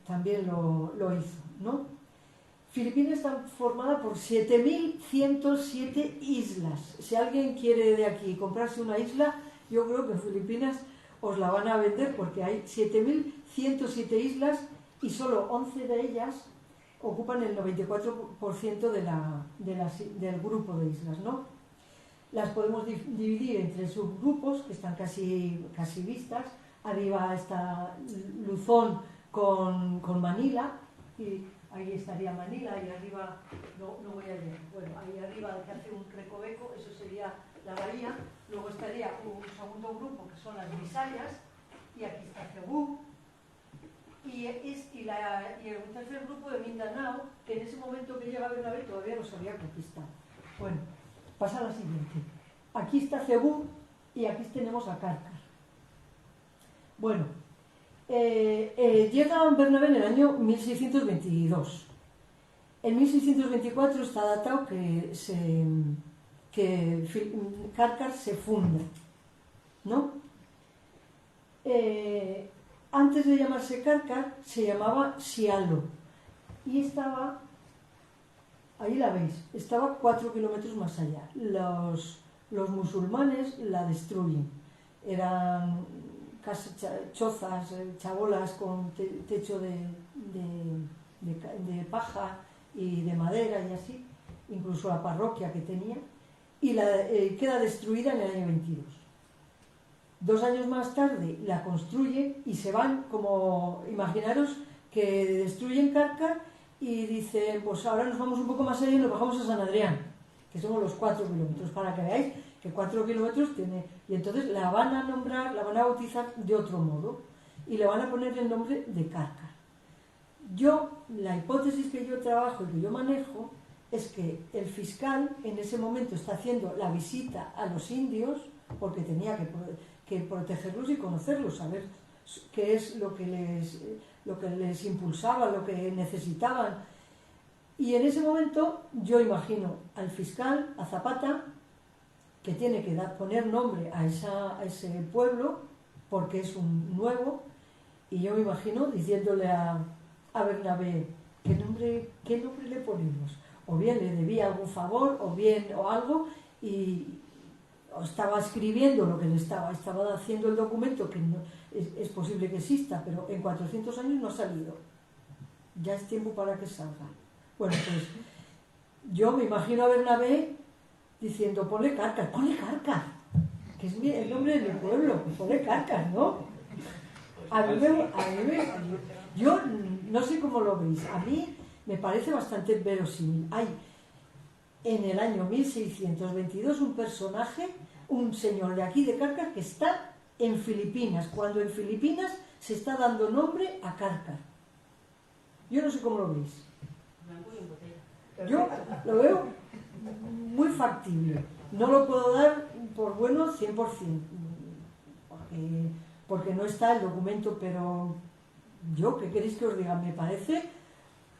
lo hizo, ¿no? Filipinas está formada por 7.107 islas. Si alguien quiere de aquí comprarse una isla, yo creo que en Filipinas os la van a vender, porque hay 7.107 islas y solo 11 de ellas ocupan el 94% del grupo de islas, ¿no? Las podemos dividir entre subgrupos que están casi vistas. Arriba está Luzón con Manila, y ahí estaría Manila, y arriba, no voy a llegar, bueno, ahí arriba que hace un recoveco, eso sería la bahía, luego estaría un segundo grupo que son las Visayas, y aquí está Cebú, y un tercer grupo de Mindanao, que en ese momento que llega Bernabé todavía no se había conquistado. Bueno, pasa a la siguiente. Aquí está Cebú y aquí tenemos a Cárcar. Bueno, llega Bernabé en el año 1622. En 1624 está datado que Cárcar se funda, ¿no? Antes de llamarse Cárcar se llamaba Sialo y estaba, ahí la veis, estaba 4 kilómetros más allá. Los musulmanes la destruyen, eran chozas, chabolas con techo de paja y de madera y así, incluso la parroquia que tenía, y queda destruida en el año 22. 2 años más tarde la construyen y se van, como imaginaros que destruyen Cárcar y dicen, pues ahora nos vamos un poco más allá y nos bajamos a San Adrián, que somos los 4 kilómetros, para que veáis que 4 kilómetros tiene, y entonces la van a nombrar, la van a bautizar de otro modo y le van a poner el nombre de Cárcar. La hipótesis que yo trabajo y que yo manejo es que el fiscal en ese momento está haciendo la visita a los indios porque tenía que protegerlos y conocerlos, saber qué es lo que les impulsaba, lo que necesitaban. Y en ese momento yo imagino al fiscal, a Zapata, que tiene que poner nombre a ese pueblo porque es un nuevo, y yo me imagino diciéndole a Bernabé, ¿qué nombre le ponemos? O bien le debía algún favor o algo, y estaba escribiendo lo que le estaba haciendo el documento, que no, es posible que exista, pero en 400 años no ha salido. Ya es tiempo para que salga. Bueno, pues yo me imagino a Bernabé diciendo, ponle Cárcar, que es el nombre de mi pueblo, ponle Cárcar, ¿no? Yo no sé cómo lo veis, a mí me parece bastante verosímil. Hay en el año 1622 un personaje, un señor de aquí de Cárcar, que está en Filipinas, cuando en Filipinas se está dando nombre a Cárcar. Yo no sé cómo lo veis. Yo lo veo muy factible. No lo puedo dar por bueno 100%, porque no está el documento, pero yo, ¿qué queréis que os diga? Me parece,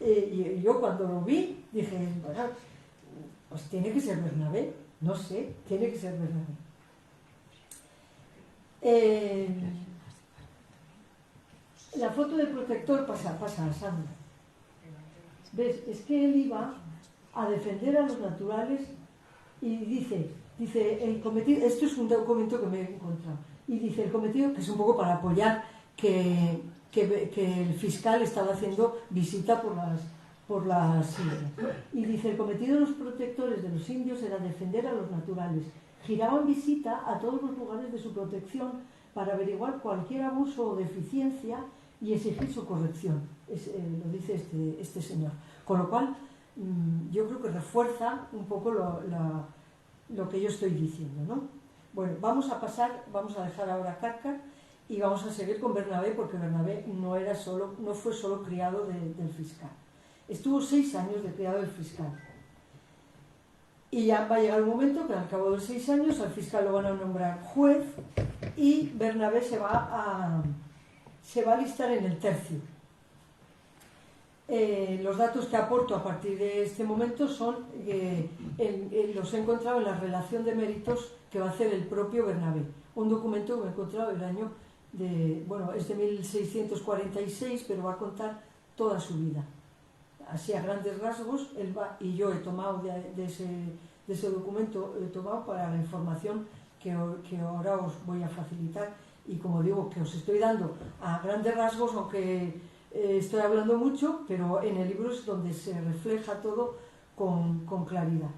y yo cuando lo vi dije, bueno, pues tiene que ser Bernabé, no sé, tiene que ser Bernabé. La foto del protector pasa a Sandra. ¿Ves? Es que él iba a defender a los naturales y dice el cometido, esto es un documento que me he encontrado, y dice el cometido, que es un poco para apoyar que el fiscal estaba haciendo visita por las islas, y dice el cometido de los protectores de los indios era defender a los naturales, giraban visita a todos los lugares de su protección para averiguar cualquier abuso o deficiencia y exigir su corrección. Lo dice este señor, con lo cual yo creo que refuerza un poco lo que yo estoy diciendo, ¿no? Bueno, vamos a dejar ahora Cárcar y vamos a seguir con Bernabé, porque Bernabé no fue solo criado del fiscal. Estuvo 6 años de criado del fiscal. Y ya va a llegar un momento que al cabo de 6 años al fiscal lo van a nombrar juez y Bernabé se va a alistar en el tercio. Los datos que aporto a partir de este momento son los he encontrado en la relación de méritos que va a hacer el propio Bernabé, un documento que me he encontrado el año es de 1646, pero va a contar toda su vida, así a grandes rasgos. Y yo he tomado de ese documento, he tomado para la información que ahora os voy a facilitar, y como digo, que os estoy dando a grandes rasgos, aunque estoy hablando mucho, pero en el libro es donde se refleja todo con claridad.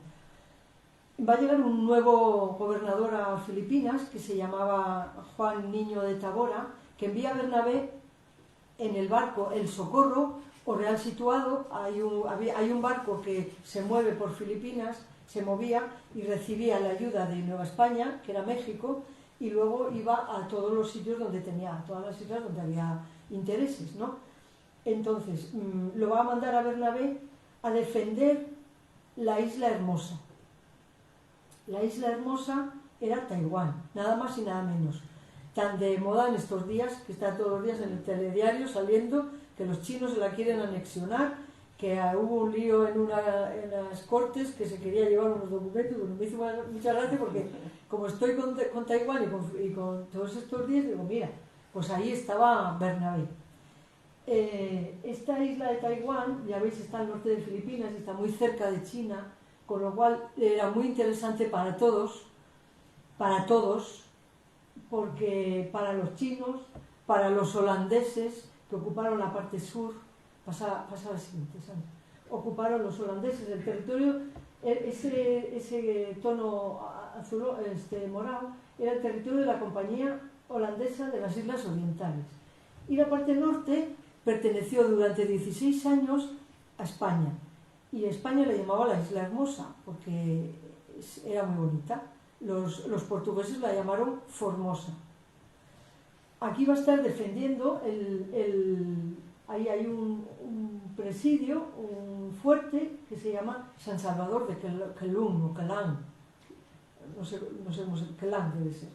Va a llegar un nuevo gobernador a Filipinas que se llamaba Juan Niño de Tabora, que envía a Bernabé en el barco El Socorro o Real Situado, hay un barco que se mueve por Filipinas, se movía y recibía la ayuda de Nueva España, que era México, y luego iba a todos los sitios donde a todas las islas donde había intereses, ¿no? Entonces, lo va a mandar a Bernabé a defender la Isla Hermosa. La Isla Hermosa era Taiwán, nada más y nada menos. Tan de moda en estos días, que está todos los días en el telediario saliendo, que los chinos se la quieren anexionar, que hubo un lío en las cortes, que se quería llevar unos documentos. Bueno, me hizo mucha gracia porque como estoy con Taiwán y con todos estos días, digo, mira, pues ahí estaba Bernabé. Esta isla de Taiwán, ya veis, está al norte de Filipinas y está muy cerca de China, con lo cual era muy interesante para todos, porque para los chinos, para los holandeses que ocuparon la parte sur, pasa la siguiente, Sandra. Ocuparon los holandeses el territorio, ese tono azul, morado, era el territorio de la Compañía Holandesa de las Islas Orientales. Y la parte norte perteneció durante 16 años a España. Y España le llamaba la Isla Hermosa, porque era muy bonita. Los portugueses la llamaron Formosa. Aquí va a estar defendiendo ahí hay un presidio, un fuerte que se llama San Salvador de Kelung o Kelang, no sé cómo se, Kelang debe ser,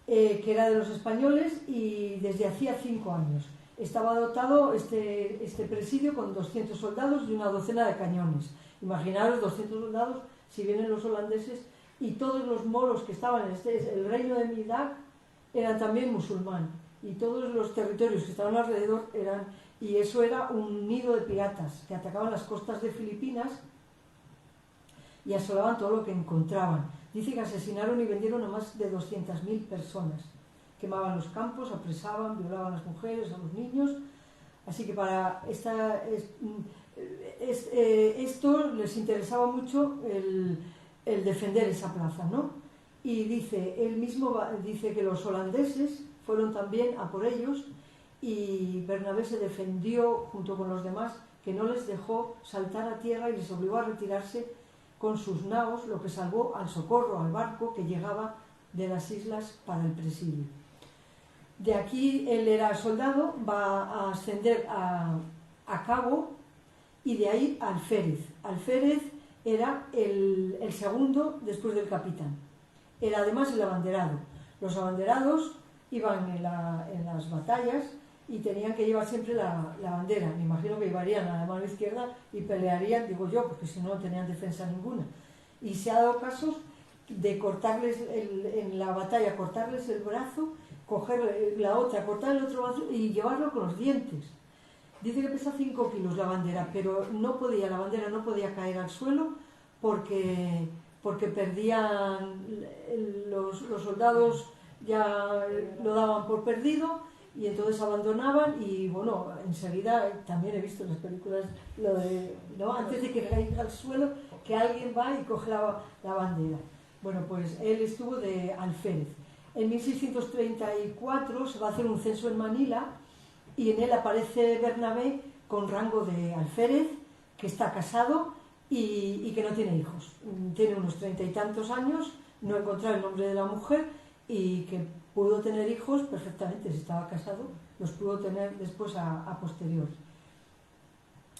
que era de los españoles y desde hacía 5 años. Estaba dotado este presidio con 200 soldados y una docena de cañones. Imaginaros 200 soldados si vienen los holandeses, y todos los moros que estaban en el reino de Midak eran también musulmán, y todos los territorios que estaban alrededor y eso era un nido de piratas que atacaban las costas de Filipinas y asolaban todo lo que encontraban. Dice que asesinaron y vendieron a más de 200.000 personas. Quemaban los campos, apresaban, violaban a las mujeres, a los niños. Así que para esto les interesaba mucho el defender esa plaza, ¿no? Y él mismo dice que los holandeses fueron también a por ellos, y Bernabé se defendió junto con los demás, que no les dejó saltar a tierra y les obligó a retirarse con sus naos, lo que salvó al socorro, al barco que llegaba de las islas para el presidio. De aquí él era soldado, va a ascender a cabo, y de ahí alférez. Alférez era el segundo después del capitán. Era además el abanderado. Los abanderados iban en las batallas y tenían que llevar siempre la bandera. Me imagino que llevarían a la mano izquierda y pelearían, digo yo, porque si no, no tenían defensa ninguna. Y se ha dado casos de cortarles en la batalla, cortarles el brazo, coger la otra, cortar el otro brazo y llevarlo con los dientes. Dice que pesa 5 kilos la bandera, pero la bandera no podía caer al suelo porque perdían los soldados, ya lo daban por perdido y entonces abandonaban. Y bueno, enseguida también he visto en las películas antes de que caiga al suelo, que alguien va y coge la bandera. Bueno, pues él estuvo de alférez. En 1634 se va a hacer un censo en Manila y en él aparece Bernabé con rango de alférez, que está casado y que no tiene hijos. Tiene unos 30 y tantos años, no he encontrado el nombre de la mujer, y que pudo tener hijos perfectamente. Si estaba casado, los pudo tener después a posteriori.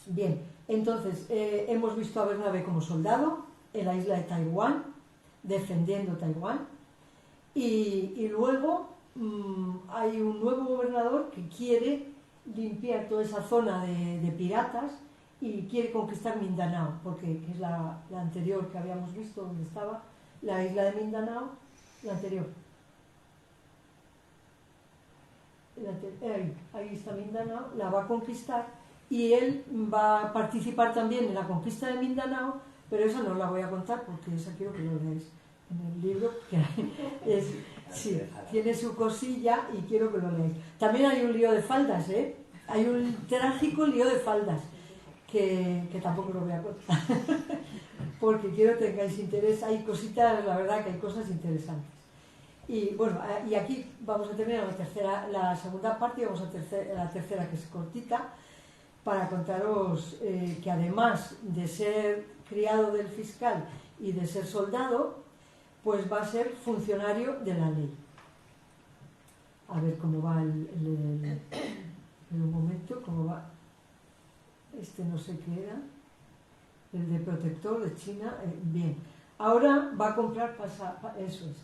Bien, entonces hemos visto a Bernabé como soldado en la isla de Taiwán, defendiendo Taiwán, y luego hay un nuevo gobernador que quiere limpiar toda esa zona de piratas y quiere conquistar Mindanao, porque es la anterior que habíamos visto, donde estaba la isla de Mindanao, la anterior. Ahí está Mindanao, la va a conquistar, y él va a participar también en la conquista de Mindanao, pero esa no la voy a contar porque esa quiero que lo leáis en el libro, que sí, tiene su cosilla y quiero que lo leáis. También hay un lío de faldas, hay un trágico lío de faldas que tampoco lo voy a contar porque quiero que tengáis interés. Hay cositas, la verdad que hay cosas interesantes. Y bueno, y aquí vamos a terminar la segunda parte, y vamos a la tercera, que es cortita. para contaros que además de ser criado del fiscal y de ser soldado, pues va a ser funcionario de la ley. A ver cómo va en un momento, cómo va. No sé qué era, el de protector de China. Bien, ahora va a comprar, eso es,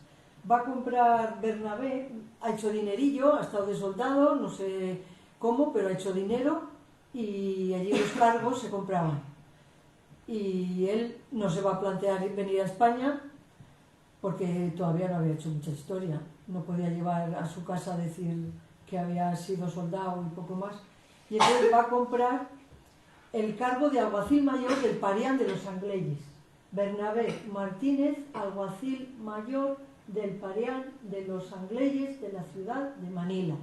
va a comprar Bernabé, ha hecho dinerillo, ha estado de soldado, no sé cómo, pero ha hecho dinero y allí los cargos se compraban. Y él no se va a plantear venir a España porque todavía no había hecho mucha historia. No podía llevar a su casa a decir que había sido soldado y poco más. Y entonces va a comprar el cargo de alguacil mayor del Parián de los Angleyes. Bernabé Martínez, alguacil mayor del Parián de los Angleyes de la ciudad de Manila.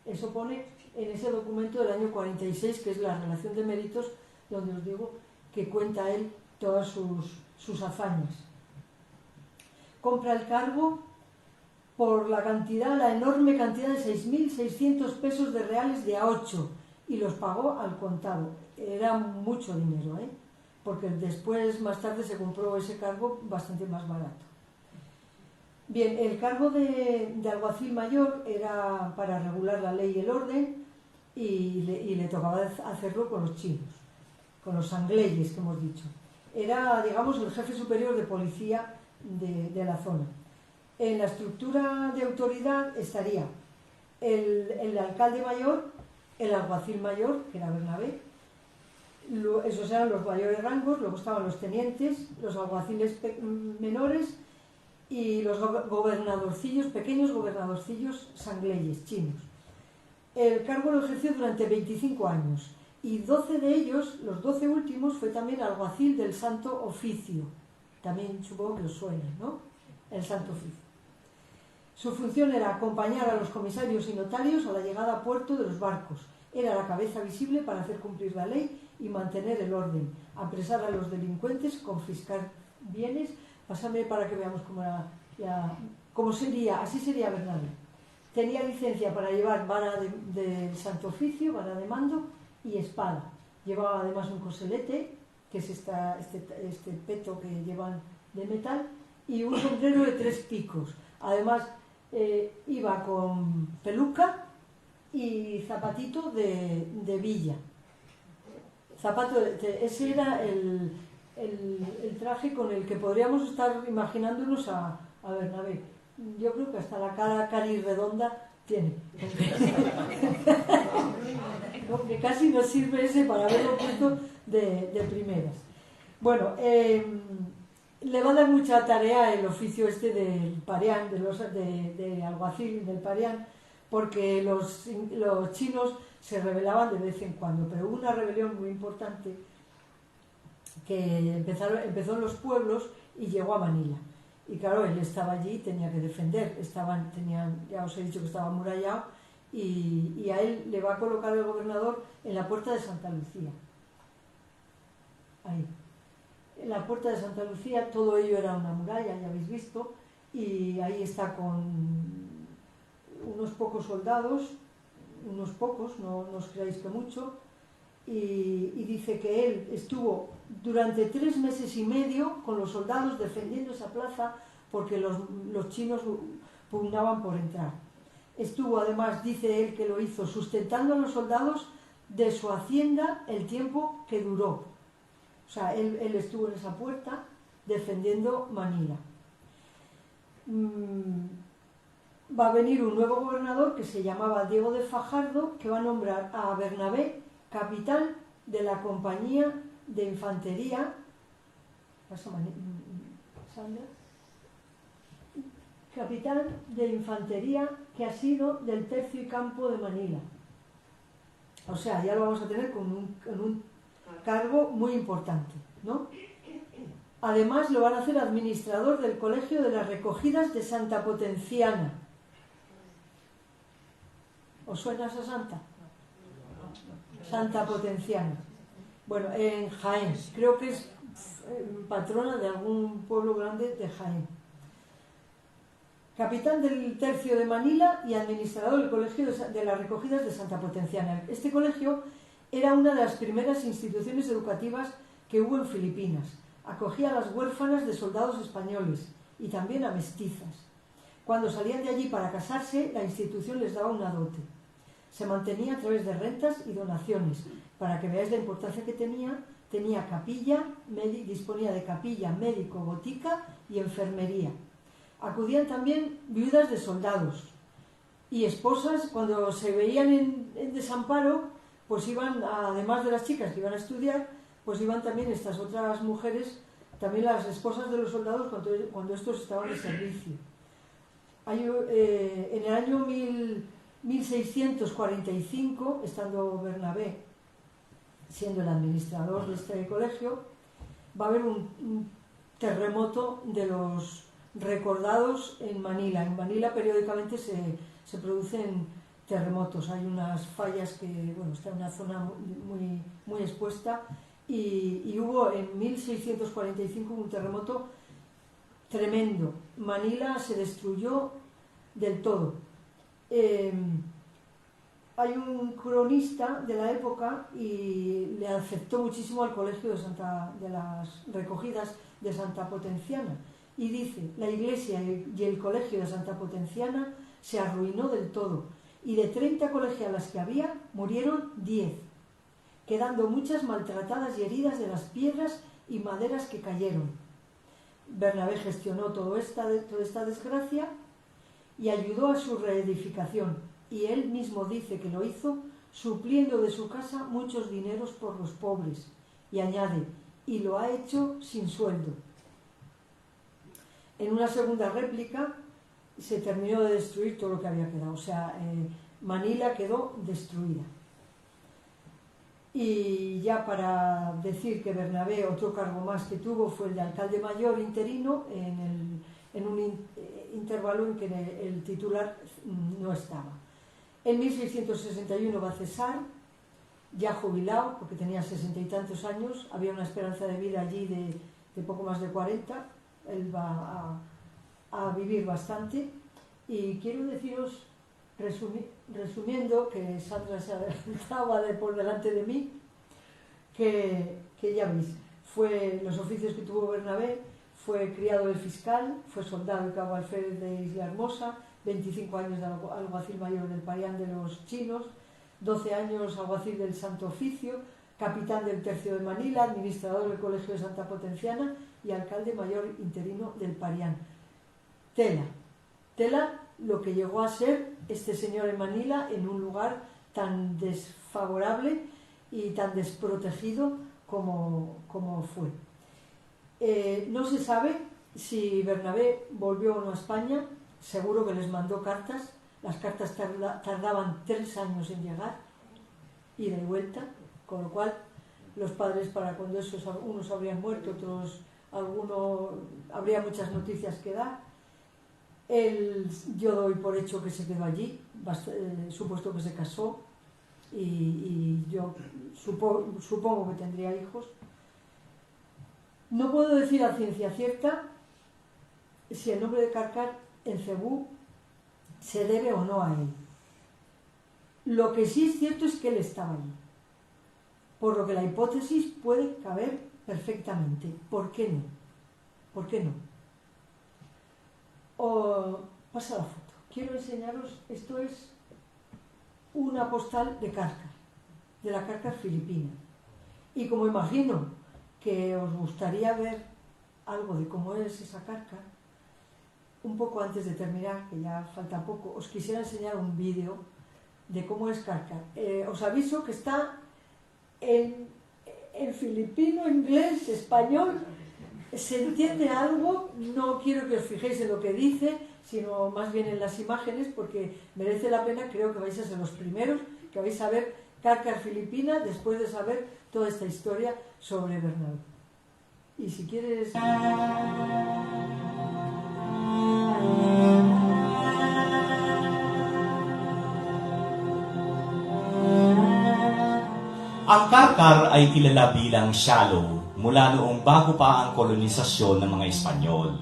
Eso pone en ese documento del año 46, que es la relación de méritos, donde os digo que cuenta él todas sus hazañas. Compra el cargo por la enorme cantidad de 6.600 pesos de reales de a 8 y los pagó al contado. Era mucho dinero, porque después, más tarde, se compró ese cargo bastante más barato. Bien, el cargo de alguacil mayor era para regular la ley y el orden y le tocaba hacerlo con los chinos, con los angleyes que hemos dicho. Era, digamos, el jefe superior de policía de la zona. En la estructura de autoridad estaría el alcalde mayor, el alguacil mayor, que era Bernabé, esos eran los mayores rangos, luego estaban los tenientes, los alguaciles menores y los gobernadorcillos, pequeños gobernadorcillos sangleyes, chinos. El cargo lo ejerció durante 25 años y 12 de ellos, los 12 últimos, fue también alguacil del Santo Oficio. También supongo que os suena, ¿no? El Santo Oficio. Su función era acompañar a los comisarios y notarios a la llegada a puerto de los barcos. Era la cabeza visible para hacer cumplir la ley y mantener el orden, apresar a los delincuentes, confiscar bienes. Pásame para que veamos cómo sería, así sería Bernabé. Tenía licencia para llevar vara del Santo Oficio, vara de mando y espada. Llevaba además un coselete, que es este peto que llevan de metal, y un sombrero de 3 picos. Además, iba con peluca y zapatito de villa. Ese era el traje con el que podríamos estar imaginándonos a Bernabé. Yo creo que hasta la cara cari redonda tiene. No, que casi no sirve ese para haberlo puesto de primeras. Bueno, le va a dar mucha tarea el oficio este del Parián, de alguacil del Parián, porque los chinos se rebelaban de vez en cuando, pero hubo una rebelión muy importante que empezó en los pueblos y llegó a Manila. Y claro, él estaba allí y tenía que defender. Ya os he dicho que estaba amurallado y a él le va a colocar el gobernador en la puerta de Santa Lucía. Ahí. En la puerta de Santa Lucía todo ello era una muralla, ya habéis visto, y ahí está con unos pocos soldados, unos pocos, no os creáis que mucho, y dice que él estuvo durante 3 meses y medio con los soldados defendiendo esa plaza porque los chinos pugnaban por entrar. Estuvo además, dice él que lo hizo, sustentando a los soldados de su hacienda el tiempo que duró. O sea, él estuvo en esa puerta defendiendo Manila. Va a venir un nuevo gobernador que se llamaba Diego de Fajardo, que va a nombrar a Bernabé capitán de la compañía de infantería. Capitán de infantería que ha sido del tercio y campo de Manila. O sea, ya lo vamos a tener con un cargo muy importante, ¿no? Además lo van a hacer administrador del Colegio de las Recogidas de Santa Potenciana. ¿Os suena esa santa? Santa Potenciana. Bueno, en Jaén. Creo que es patrona de algún pueblo grande de Jaén. Capitán del tercio de Manila y administrador del Colegio de las Recogidas de Santa Potenciana. Este colegio Era una de las primeras instituciones educativas que hubo en Filipinas. Acogía a las huérfanas de soldados españoles y también a mestizas. Cuando salían de allí para casarse, la institución les daba una dote. Se mantenía a través de rentas y donaciones. Para que veáis la importancia que tenía capilla, disponía de capilla, médico, botica y enfermería. Acudían también viudas de soldados y esposas. Cuando se veían en desamparo, pues iban, además de las chicas que iban a estudiar, pues iban también estas otras mujeres, también las esposas de los soldados cuando estos estaban de servicio. En el año 1645, estando Bernabé siendo el administrador de este colegio, va a haber un terremoto de los recordados en Manila. En Manila periódicamente se producen terremotos, hay unas fallas que, bueno, está en una zona muy, muy expuesta y hubo en 1645 un terremoto tremendo. Manila se destruyó del todo. Hay un cronista de la época y le afectó muchísimo al colegio de las recogidas de Santa Potenciana y dice: la iglesia y el colegio de Santa Potenciana se arruinó del todo y de 30 colegialas que había murieron 10, quedando muchas maltratadas y heridas de las piedras y maderas que cayeron. Bernabé gestionó toda esta desgracia y ayudó a su reedificación, y él mismo dice que lo hizo supliendo de su casa muchos dineros por los pobres, y añade: y lo ha hecho sin sueldo. En una segunda réplica se terminó de destruir todo lo que había quedado, o sea, Manila quedó destruida. Y ya para decir que Bernabé, otro cargo más que tuvo fue el de alcalde mayor interino en un intervalo en que el titular no estaba. En 1661 va a cesar, ya jubilado, porque tenía 60 y tantos años, había una esperanza de vida allí de poco más de 40, él va a vivir bastante. Y quiero deciros, resumiendo, que Sandra se adelantaba por delante de mí, que ya veis, fue los oficios que tuvo Bernabé: fue criado del fiscal, fue soldado y cabo alférez de Isla Hermosa, 25 años de alguacil mayor del Parián de los Chinos, 12 años alguacil del Santo Oficio, capitán del Tercio de Manila, administrador del Colegio de Santa Potenciana y alcalde mayor interino del Parián. Tela lo que llegó a ser este señor en Manila, en un lugar tan desfavorable y tan desprotegido como fue. No se sabe si Bernabé volvió o no a España. Seguro que les mandó cartas. Las cartas tardaban 3 años en llegar, ida y vuelta, con lo cual los padres, para cuando unos habrían muerto, habría muchas noticias que dar. Yo doy por hecho que se quedó allí, supuesto que se casó, y yo supongo que tendría hijos. No puedo decir a ciencia cierta si el nombre de Carcar en cebú se debe o no a él. Lo que sí es cierto es que él estaba allí, por lo que la hipótesis puede caber perfectamente. ¿Por qué no? ¿Por qué no? Pasa la foto. Quiero enseñaros, esto es una postal de Carcar, de la Carcar filipina. Y como imagino que os gustaría ver algo de cómo es esa Carcar, un poco antes de terminar, que ya falta poco, os quisiera enseñar un vídeo de cómo es Carcar. Os aviso que está en filipino, inglés, español. Se entiende algo, no quiero que os fijéis en lo que dice, sino más bien en las imágenes, porque merece la pena. Creo que vais a ser los primeros que vais a ver Carcar filipina después de saber toda esta historia sobre Bernabé. Y si quieres... Ang Carcar ay kilala bilang shallow mula noong bago pa ang kolonisasyon ng mga Espanyol.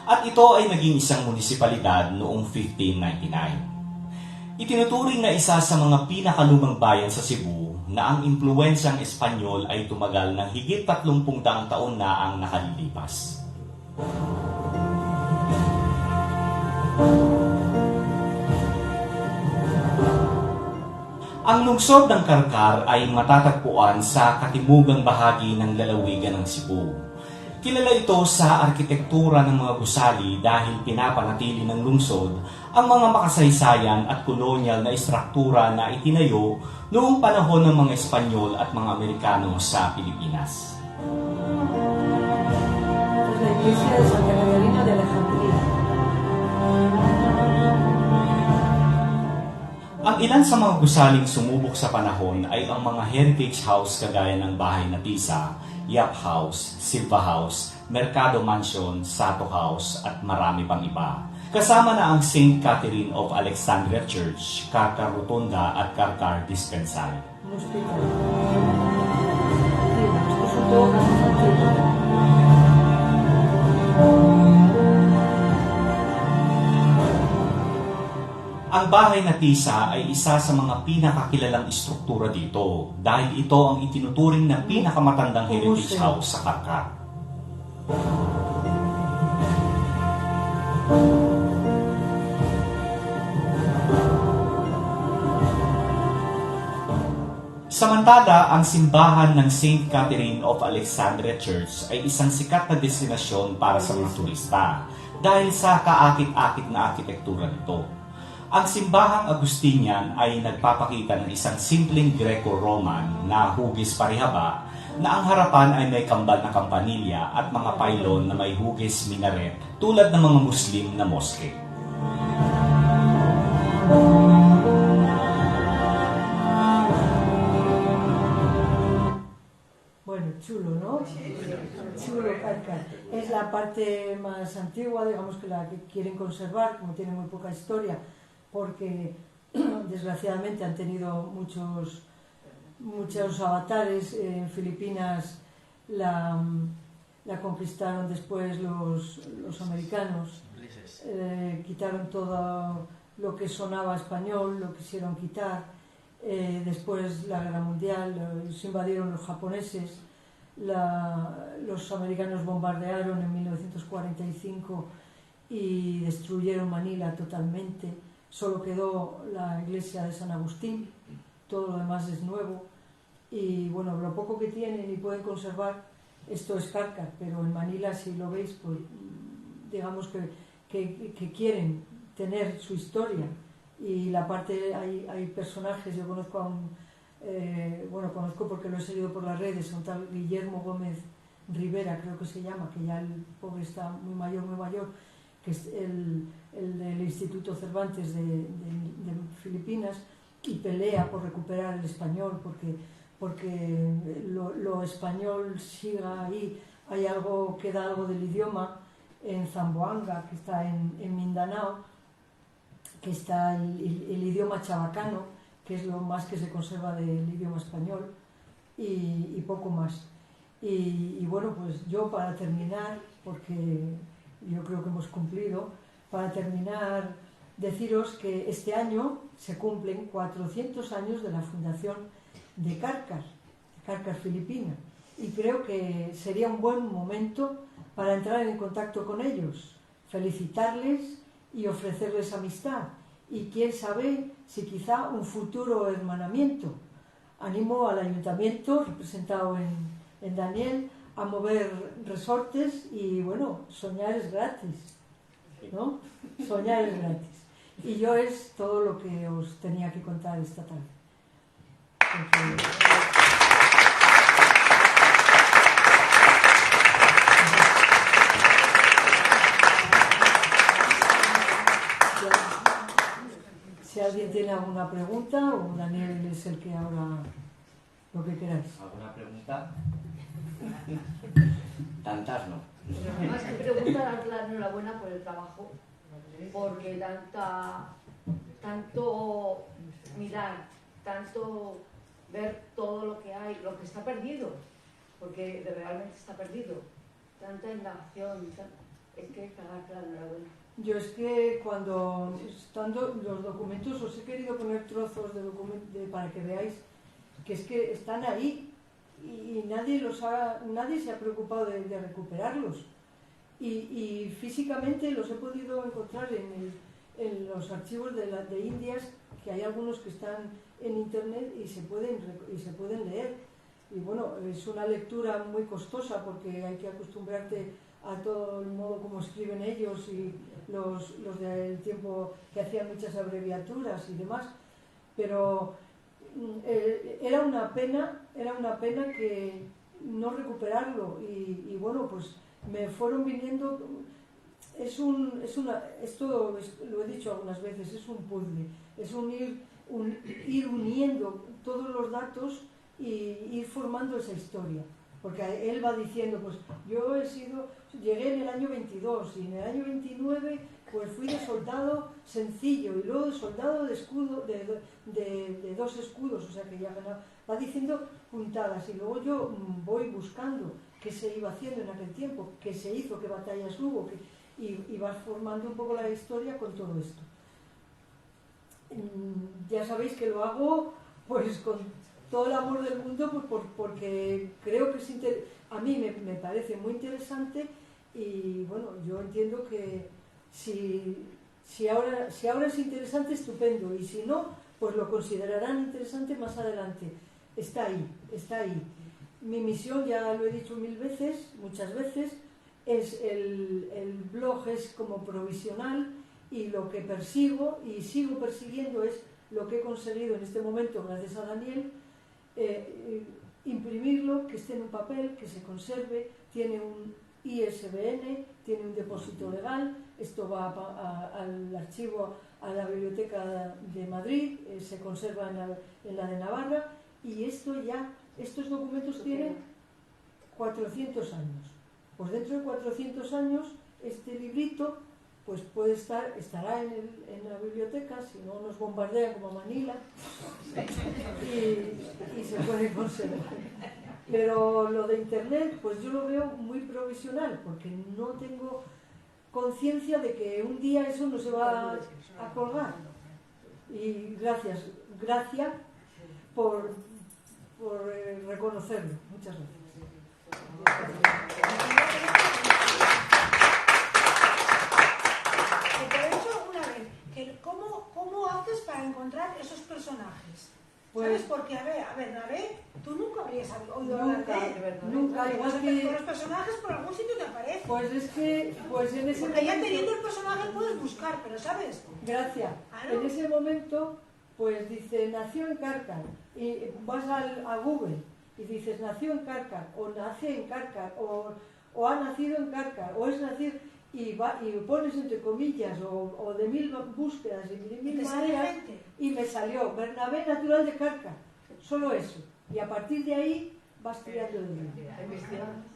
At ito ay naging isang munisipalidad noong 1599. Itinuturing na isa sa mga pinakalumang bayan sa Cebu na ang impluwensyang Espanyol ay tumagal ng higit 30 taon na ang nakalilipas. Ang lungsod ng Carcar ay matatagpuan sa katimugang bahagi ng lalawigan ng Cebu. Kilala ito sa arkitektura ng mga gusali dahil pinapanatili ng lungsod ang mga makasaysayan at kolonyal na istruktura na itinayo noong panahon ng mga Espanyol at mga Amerikano sa Pilipinas. La iglesia de Santa Catalina de Alejandría. Ang ilan sa mga gusaling sumubok sa panahon ay ang mga heritage house kagaya ng Bahay na Tisa, Yap House, Silva House, Mercado Mansion, Sato House at marami pang iba. Kasama na ang St. Catherine of Alexandria Church, Carcar Rotunda at Carcar Dispensary. Un hospital. Sí, estos son todos casos antiguos. Ang Bahay na Tisa ay isa sa mga pinakakilalang istruktura dito dahil ito ang itinuturing na pinakamatandang heritage house sa Carcar. Samantala, ang simbahan ng St. Catherine of Alexandria Church ay isang sikat na destinasyon para sa mga turista dahil sa kaakit-akit na arkitektura nito. Ang simbahang Agustinian ay nagpapakita ng isang simpleng Greco-Roman na hugis parihaba na ang harapan ay may kambal na kampanilya at mga pylon na may hugis minaret tulad ng mga Muslim na moske. Bueno, chulo, ¿no? Chulo, Carcar. Es la parte más antigua, digamos que la que quieren conservar, como tiene muy poca historia, porque desgraciadamente han tenido muchos avatares. En Filipinas la conquistaron después los americanos, quitaron todo lo que sonaba español, lo quisieron quitar. Después la guerra mundial, se invadieron los japoneses, los americanos bombardearon en 1945 y destruyeron Manila totalmente. Solo quedó la iglesia de San Agustín, todo lo demás es nuevo. Y bueno, lo poco que tienen y pueden conservar, esto es Carcar, pero en Manila, si lo veis, pues digamos que quieren tener su historia. Y la parte, hay personajes, yo conozco conozco porque lo he seguido por las redes, un tal Guillermo Gómez Rivera, creo que se llama, que ya el pobre está muy mayor, que es el del Instituto Cervantes de Filipinas, y pelea por recuperar el español, porque lo español siga ahí. Queda algo del idioma en Zamboanga, que está en Mindanao, que está el idioma chabacano, que es lo más que se conserva del idioma español, y poco más. Y bueno, pues yo, para terminar, porque yo creo que hemos cumplido, para terminar, deciros que este año se cumplen 400 años de la fundación de Carcar Filipina, y creo que sería un buen momento para entrar en contacto con ellos, felicitarles y ofrecerles amistad, y quién sabe si quizá un futuro hermanamiento. Animo al ayuntamiento, representado en Daniel, a mover resortes, y bueno, soñar es gratis, ¿no? Soñar es gratis. Y yo es todo lo que os tenía que contar esta tarde. Si alguien tiene alguna pregunta, o Daniel es el que ahora lo que queráis. ¿Alguna pregunta? Tantas no. Más que pregunta, dar la enhorabuena por el trabajo, porque tanto mirar, tanto ver todo lo que hay, lo que está perdido, porque realmente está perdido, tanta indagación, Es que, claro, enhorabuena. Yo es que cuando estando los documentos os he querido poner trozos de para que veáis que es que están ahí y nadie se ha preocupado de recuperarlos. Y físicamente los he podido encontrar en los archivos de Indias, que hay algunos que están en internet y se pueden leer. Y bueno, es una lectura muy costosa porque hay que acostumbrarte a todo el modo como escriben ellos y los del tiempo que hacían muchas abreviaturas y demás. Pero era una pena que no recuperarlo y bueno, pues me fueron viniendo. Esto lo he dicho algunas veces, es un puzzle, es ir uniendo todos los datos y ir formando esa historia, porque él va diciendo, pues yo llegué en el año 22 y en el año 29 pues fui de soldado sencillo y luego de soldado de escudo, de 2 escudos, o sea que ya ganaba, va diciendo puntadas y luego yo voy buscando qué se iba haciendo en aquel tiempo, qué se hizo, qué batallas hubo, y vas formando un poco la historia con todo esto. Ya sabéis que lo hago pues con todo el amor del mundo, pues, porque creo que a mí me parece muy interesante y bueno, yo entiendo que si ahora es interesante, estupendo, y si no, pues lo considerarán interesante más adelante. Está ahí. Mi misión, ya lo he dicho muchas veces, es el blog es como provisional y lo que persigo y sigo persiguiendo es lo que he conseguido en este momento, gracias a Daniel, imprimirlo, que esté en un papel, que se conserve, tiene un ISBN, tiene un depósito legal, esto va al archivo, a la Biblioteca de Madrid, se conserva en la de Navarra, y estos documentos tienen 400 años. Pues dentro de 400 años este librito pues estará en la biblioteca, si no nos bombardean como a Manila, y se puede conservar. Pero lo de internet, pues yo lo veo muy provisional, porque no tengo conciencia de que un día eso no se va a colgar. Y gracias por reconocerlo. Muchas gracias. Te he dicho una vez, ¿cómo haces para encontrar esos personajes? Pues, ¿sabes? Porque, a ver, tú nunca habrías oído hablar de él. Nunca, igual que... Con los personajes por algún sitio te aparecen. Pues es que, pues en ese Porque ya momento... teniendo el personaje puedes buscar, pero ¿sabes? Gracias. En ese momento, pues dice, nació en Cárcar, y vas a Google y dices, nació en Cárcar, o nace en Cárcar, o ha nacido en Cárcar, o es nacido... Y pones entre comillas o de 1000 búsquedas y de 1000 maneras y me salió Bernabé natural de Cárcar, solo eso, y a partir de ahí vas tirando de mí,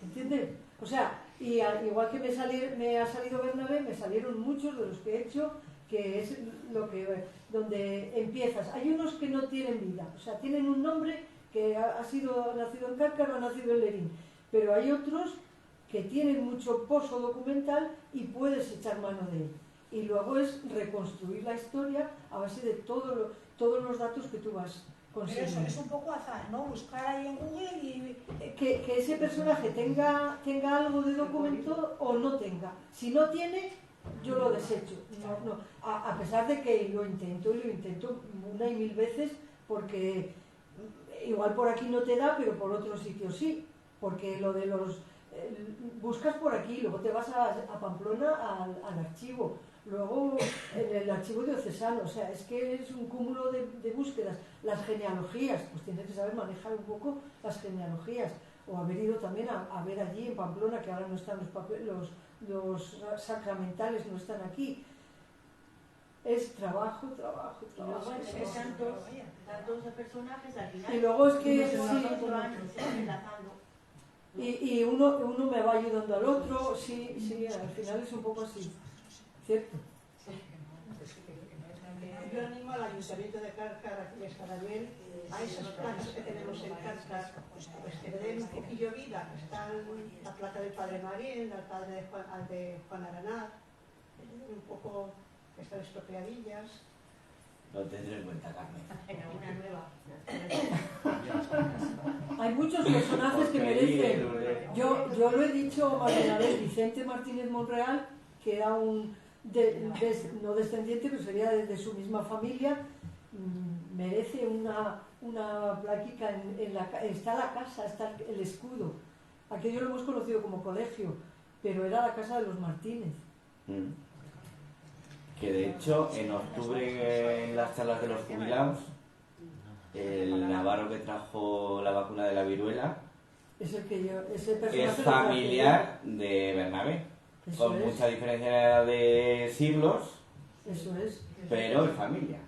¿entiendes? O sea, y igual que me ha salido Bernabé, me salieron muchos de los que he hecho, que es donde empiezas. Hay unos que no tienen vida, o sea, tienen un nombre que ha nacido en Cárcar o ha nacido en Lerín, pero hay otros que tienen mucho pozo documental y puedes echar mano de él. Y luego es reconstruir la historia a base de todos los datos que tú vas consiguiendo. Pero eso es un poco azar, ¿no? Buscar ahí en Google y... Que ese personaje tenga algo de documento o no tenga. Si no tiene, yo lo desecho. No. A pesar de que lo intento 1 y 1000 veces, porque igual por aquí no te da, pero por otros sitios sí. Porque lo de los... buscas por aquí, luego te vas a Pamplona al archivo, luego en el archivo diocesano, o sea, es que es un cúmulo de búsquedas. Las genealogías, pues tienes que saber manejar un poco las genealogías, o haber ido también a ver allí en Pamplona, que ahora no están los sacramentales, no están aquí. Es trabajo. Y luego es tantos personajes al final. Y luego es que se sí, enlazando. y uno me va ayudando al otro, sí, al final es un poco así, ¿cierto? Yo animo a la Ayuntamiento de Cárcar, aquí de Escarabiel, a esos planes que tenemos en Cárcar, pues que le den un poquillo vida, que está la placa del Padre Marín, el padre de Juan Araná, que le den un poco, que están estropeadillas. Lo tendré en cuenta, Carmen. Hay muchos personajes que merecen. Yo lo he dicho más de una vez, Vicente Martínez Monreal, que era un no descendiente, pero sería de su misma familia, merece una plaquita está la casa, está el escudo. Aquello lo hemos conocido como colegio, pero era la casa de los Martínez. Que de hecho en octubre en las charlas de los jubilados, el navarro que trajo la vacuna de la viruela Ese personaje es familiar de Bernabé, con mucha diferencia de siglos, eso es. pero es familia.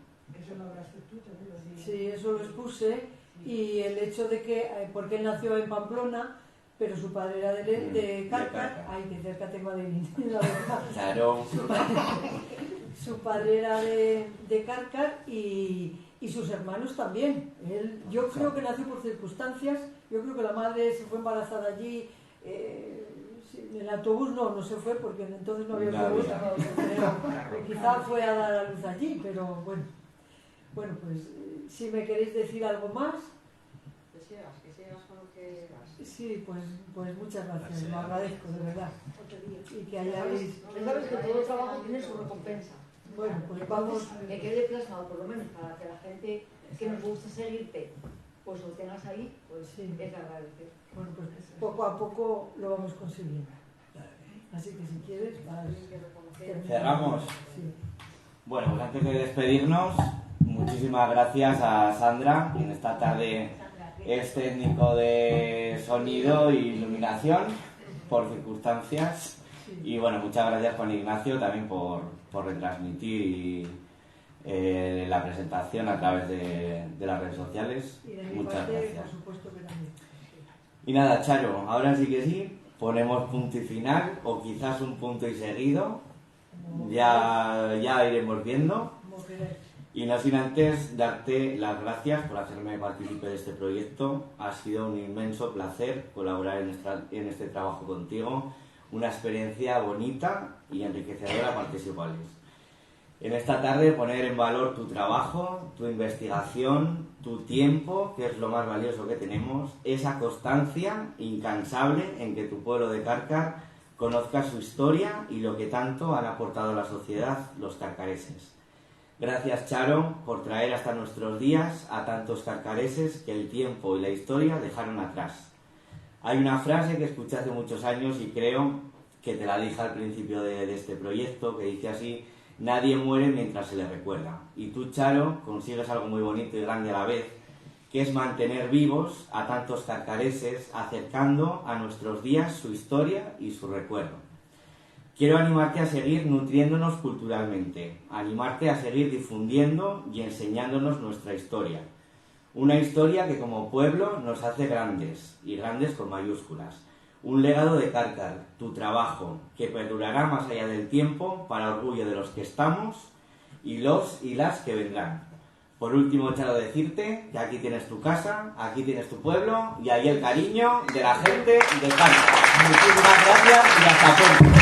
Eso lo hablaste tú, te digo. Sí, eso lo expuse, y el hecho de que, porque él nació en Pamplona, pero su padre era de Cárcar. Ay, que cerca tengo a David, la verdad. Claro. Su padre era de Cárcar y sus hermanos también. Yo creo que nació por circunstancias, yo creo que la madre se fue embarazada allí, en el autobús no se fue porque entonces no había autobús, pero quizá fue a dar a luz allí, pero bueno. Bueno, pues si me queréis decir algo más. Que sigas con lo que Sí, pues muchas gracias, lo agradezco, de verdad. Y que hayáis... sabes que todo trabajo tiene su recompensa. Bueno, pues vamos... Que quede plasmado, por lo menos, para que la gente que nos gusta seguirte, pues lo tengas ahí, pues Sí. es agradecer. Bueno, pues poco a poco lo vamos consiguiendo. Así que si quieres, vas... Cerramos. Sí. Bueno, pues antes de despedirnos, muchísimas gracias a Sandra, quien esta tarde es técnico de sonido y iluminación por circunstancias. Y bueno, muchas gracias Juan Ignacio también por retransmitir la presentación a través de las redes sociales. Y de mi Muchas parte, gracias. por supuesto que también. Y nada, Charo, ahora sí que sí, ponemos punto y final, o quizás un punto y seguido. Ya iremos viendo. Como queráis. Y no sin antes darte las gracias por hacerme partícipe de este proyecto. Ha sido un inmenso placer colaborar en este trabajo contigo. Una experiencia bonita y enriquecedora a partes iguales. En esta tarde poner en valor tu trabajo, tu investigación, tu tiempo, que es lo más valioso que tenemos, esa constancia incansable en que tu pueblo de Cárcar conozca su historia y lo que tanto han aportado a la sociedad los carcareses. Gracias, Charo, por traer hasta nuestros días a tantos carcareses que el tiempo y la historia dejaron atrás. Hay una frase que escuché hace muchos años y creo que te la dije al principio de este proyecto, que dice así: nadie muere mientras se le recuerda. Y tú, Charo, consigues algo muy bonito y grande a la vez, que es mantener vivos a tantos carcareses, acercando a nuestros días su historia y su recuerdo. Quiero animarte a seguir nutriéndonos culturalmente, animarte a seguir difundiendo y enseñándonos nuestra historia. Una historia que como pueblo nos hace grandes, y grandes con mayúsculas. Un legado de Cárcar, tu trabajo, que perdurará más allá del tiempo para orgullo de los que estamos y los y las que vendrán. Por último, Charo, decirte que aquí tienes tu casa, aquí tienes tu pueblo y ahí el cariño de la gente de Cárcar. Muchísimas gracias y hasta pronto.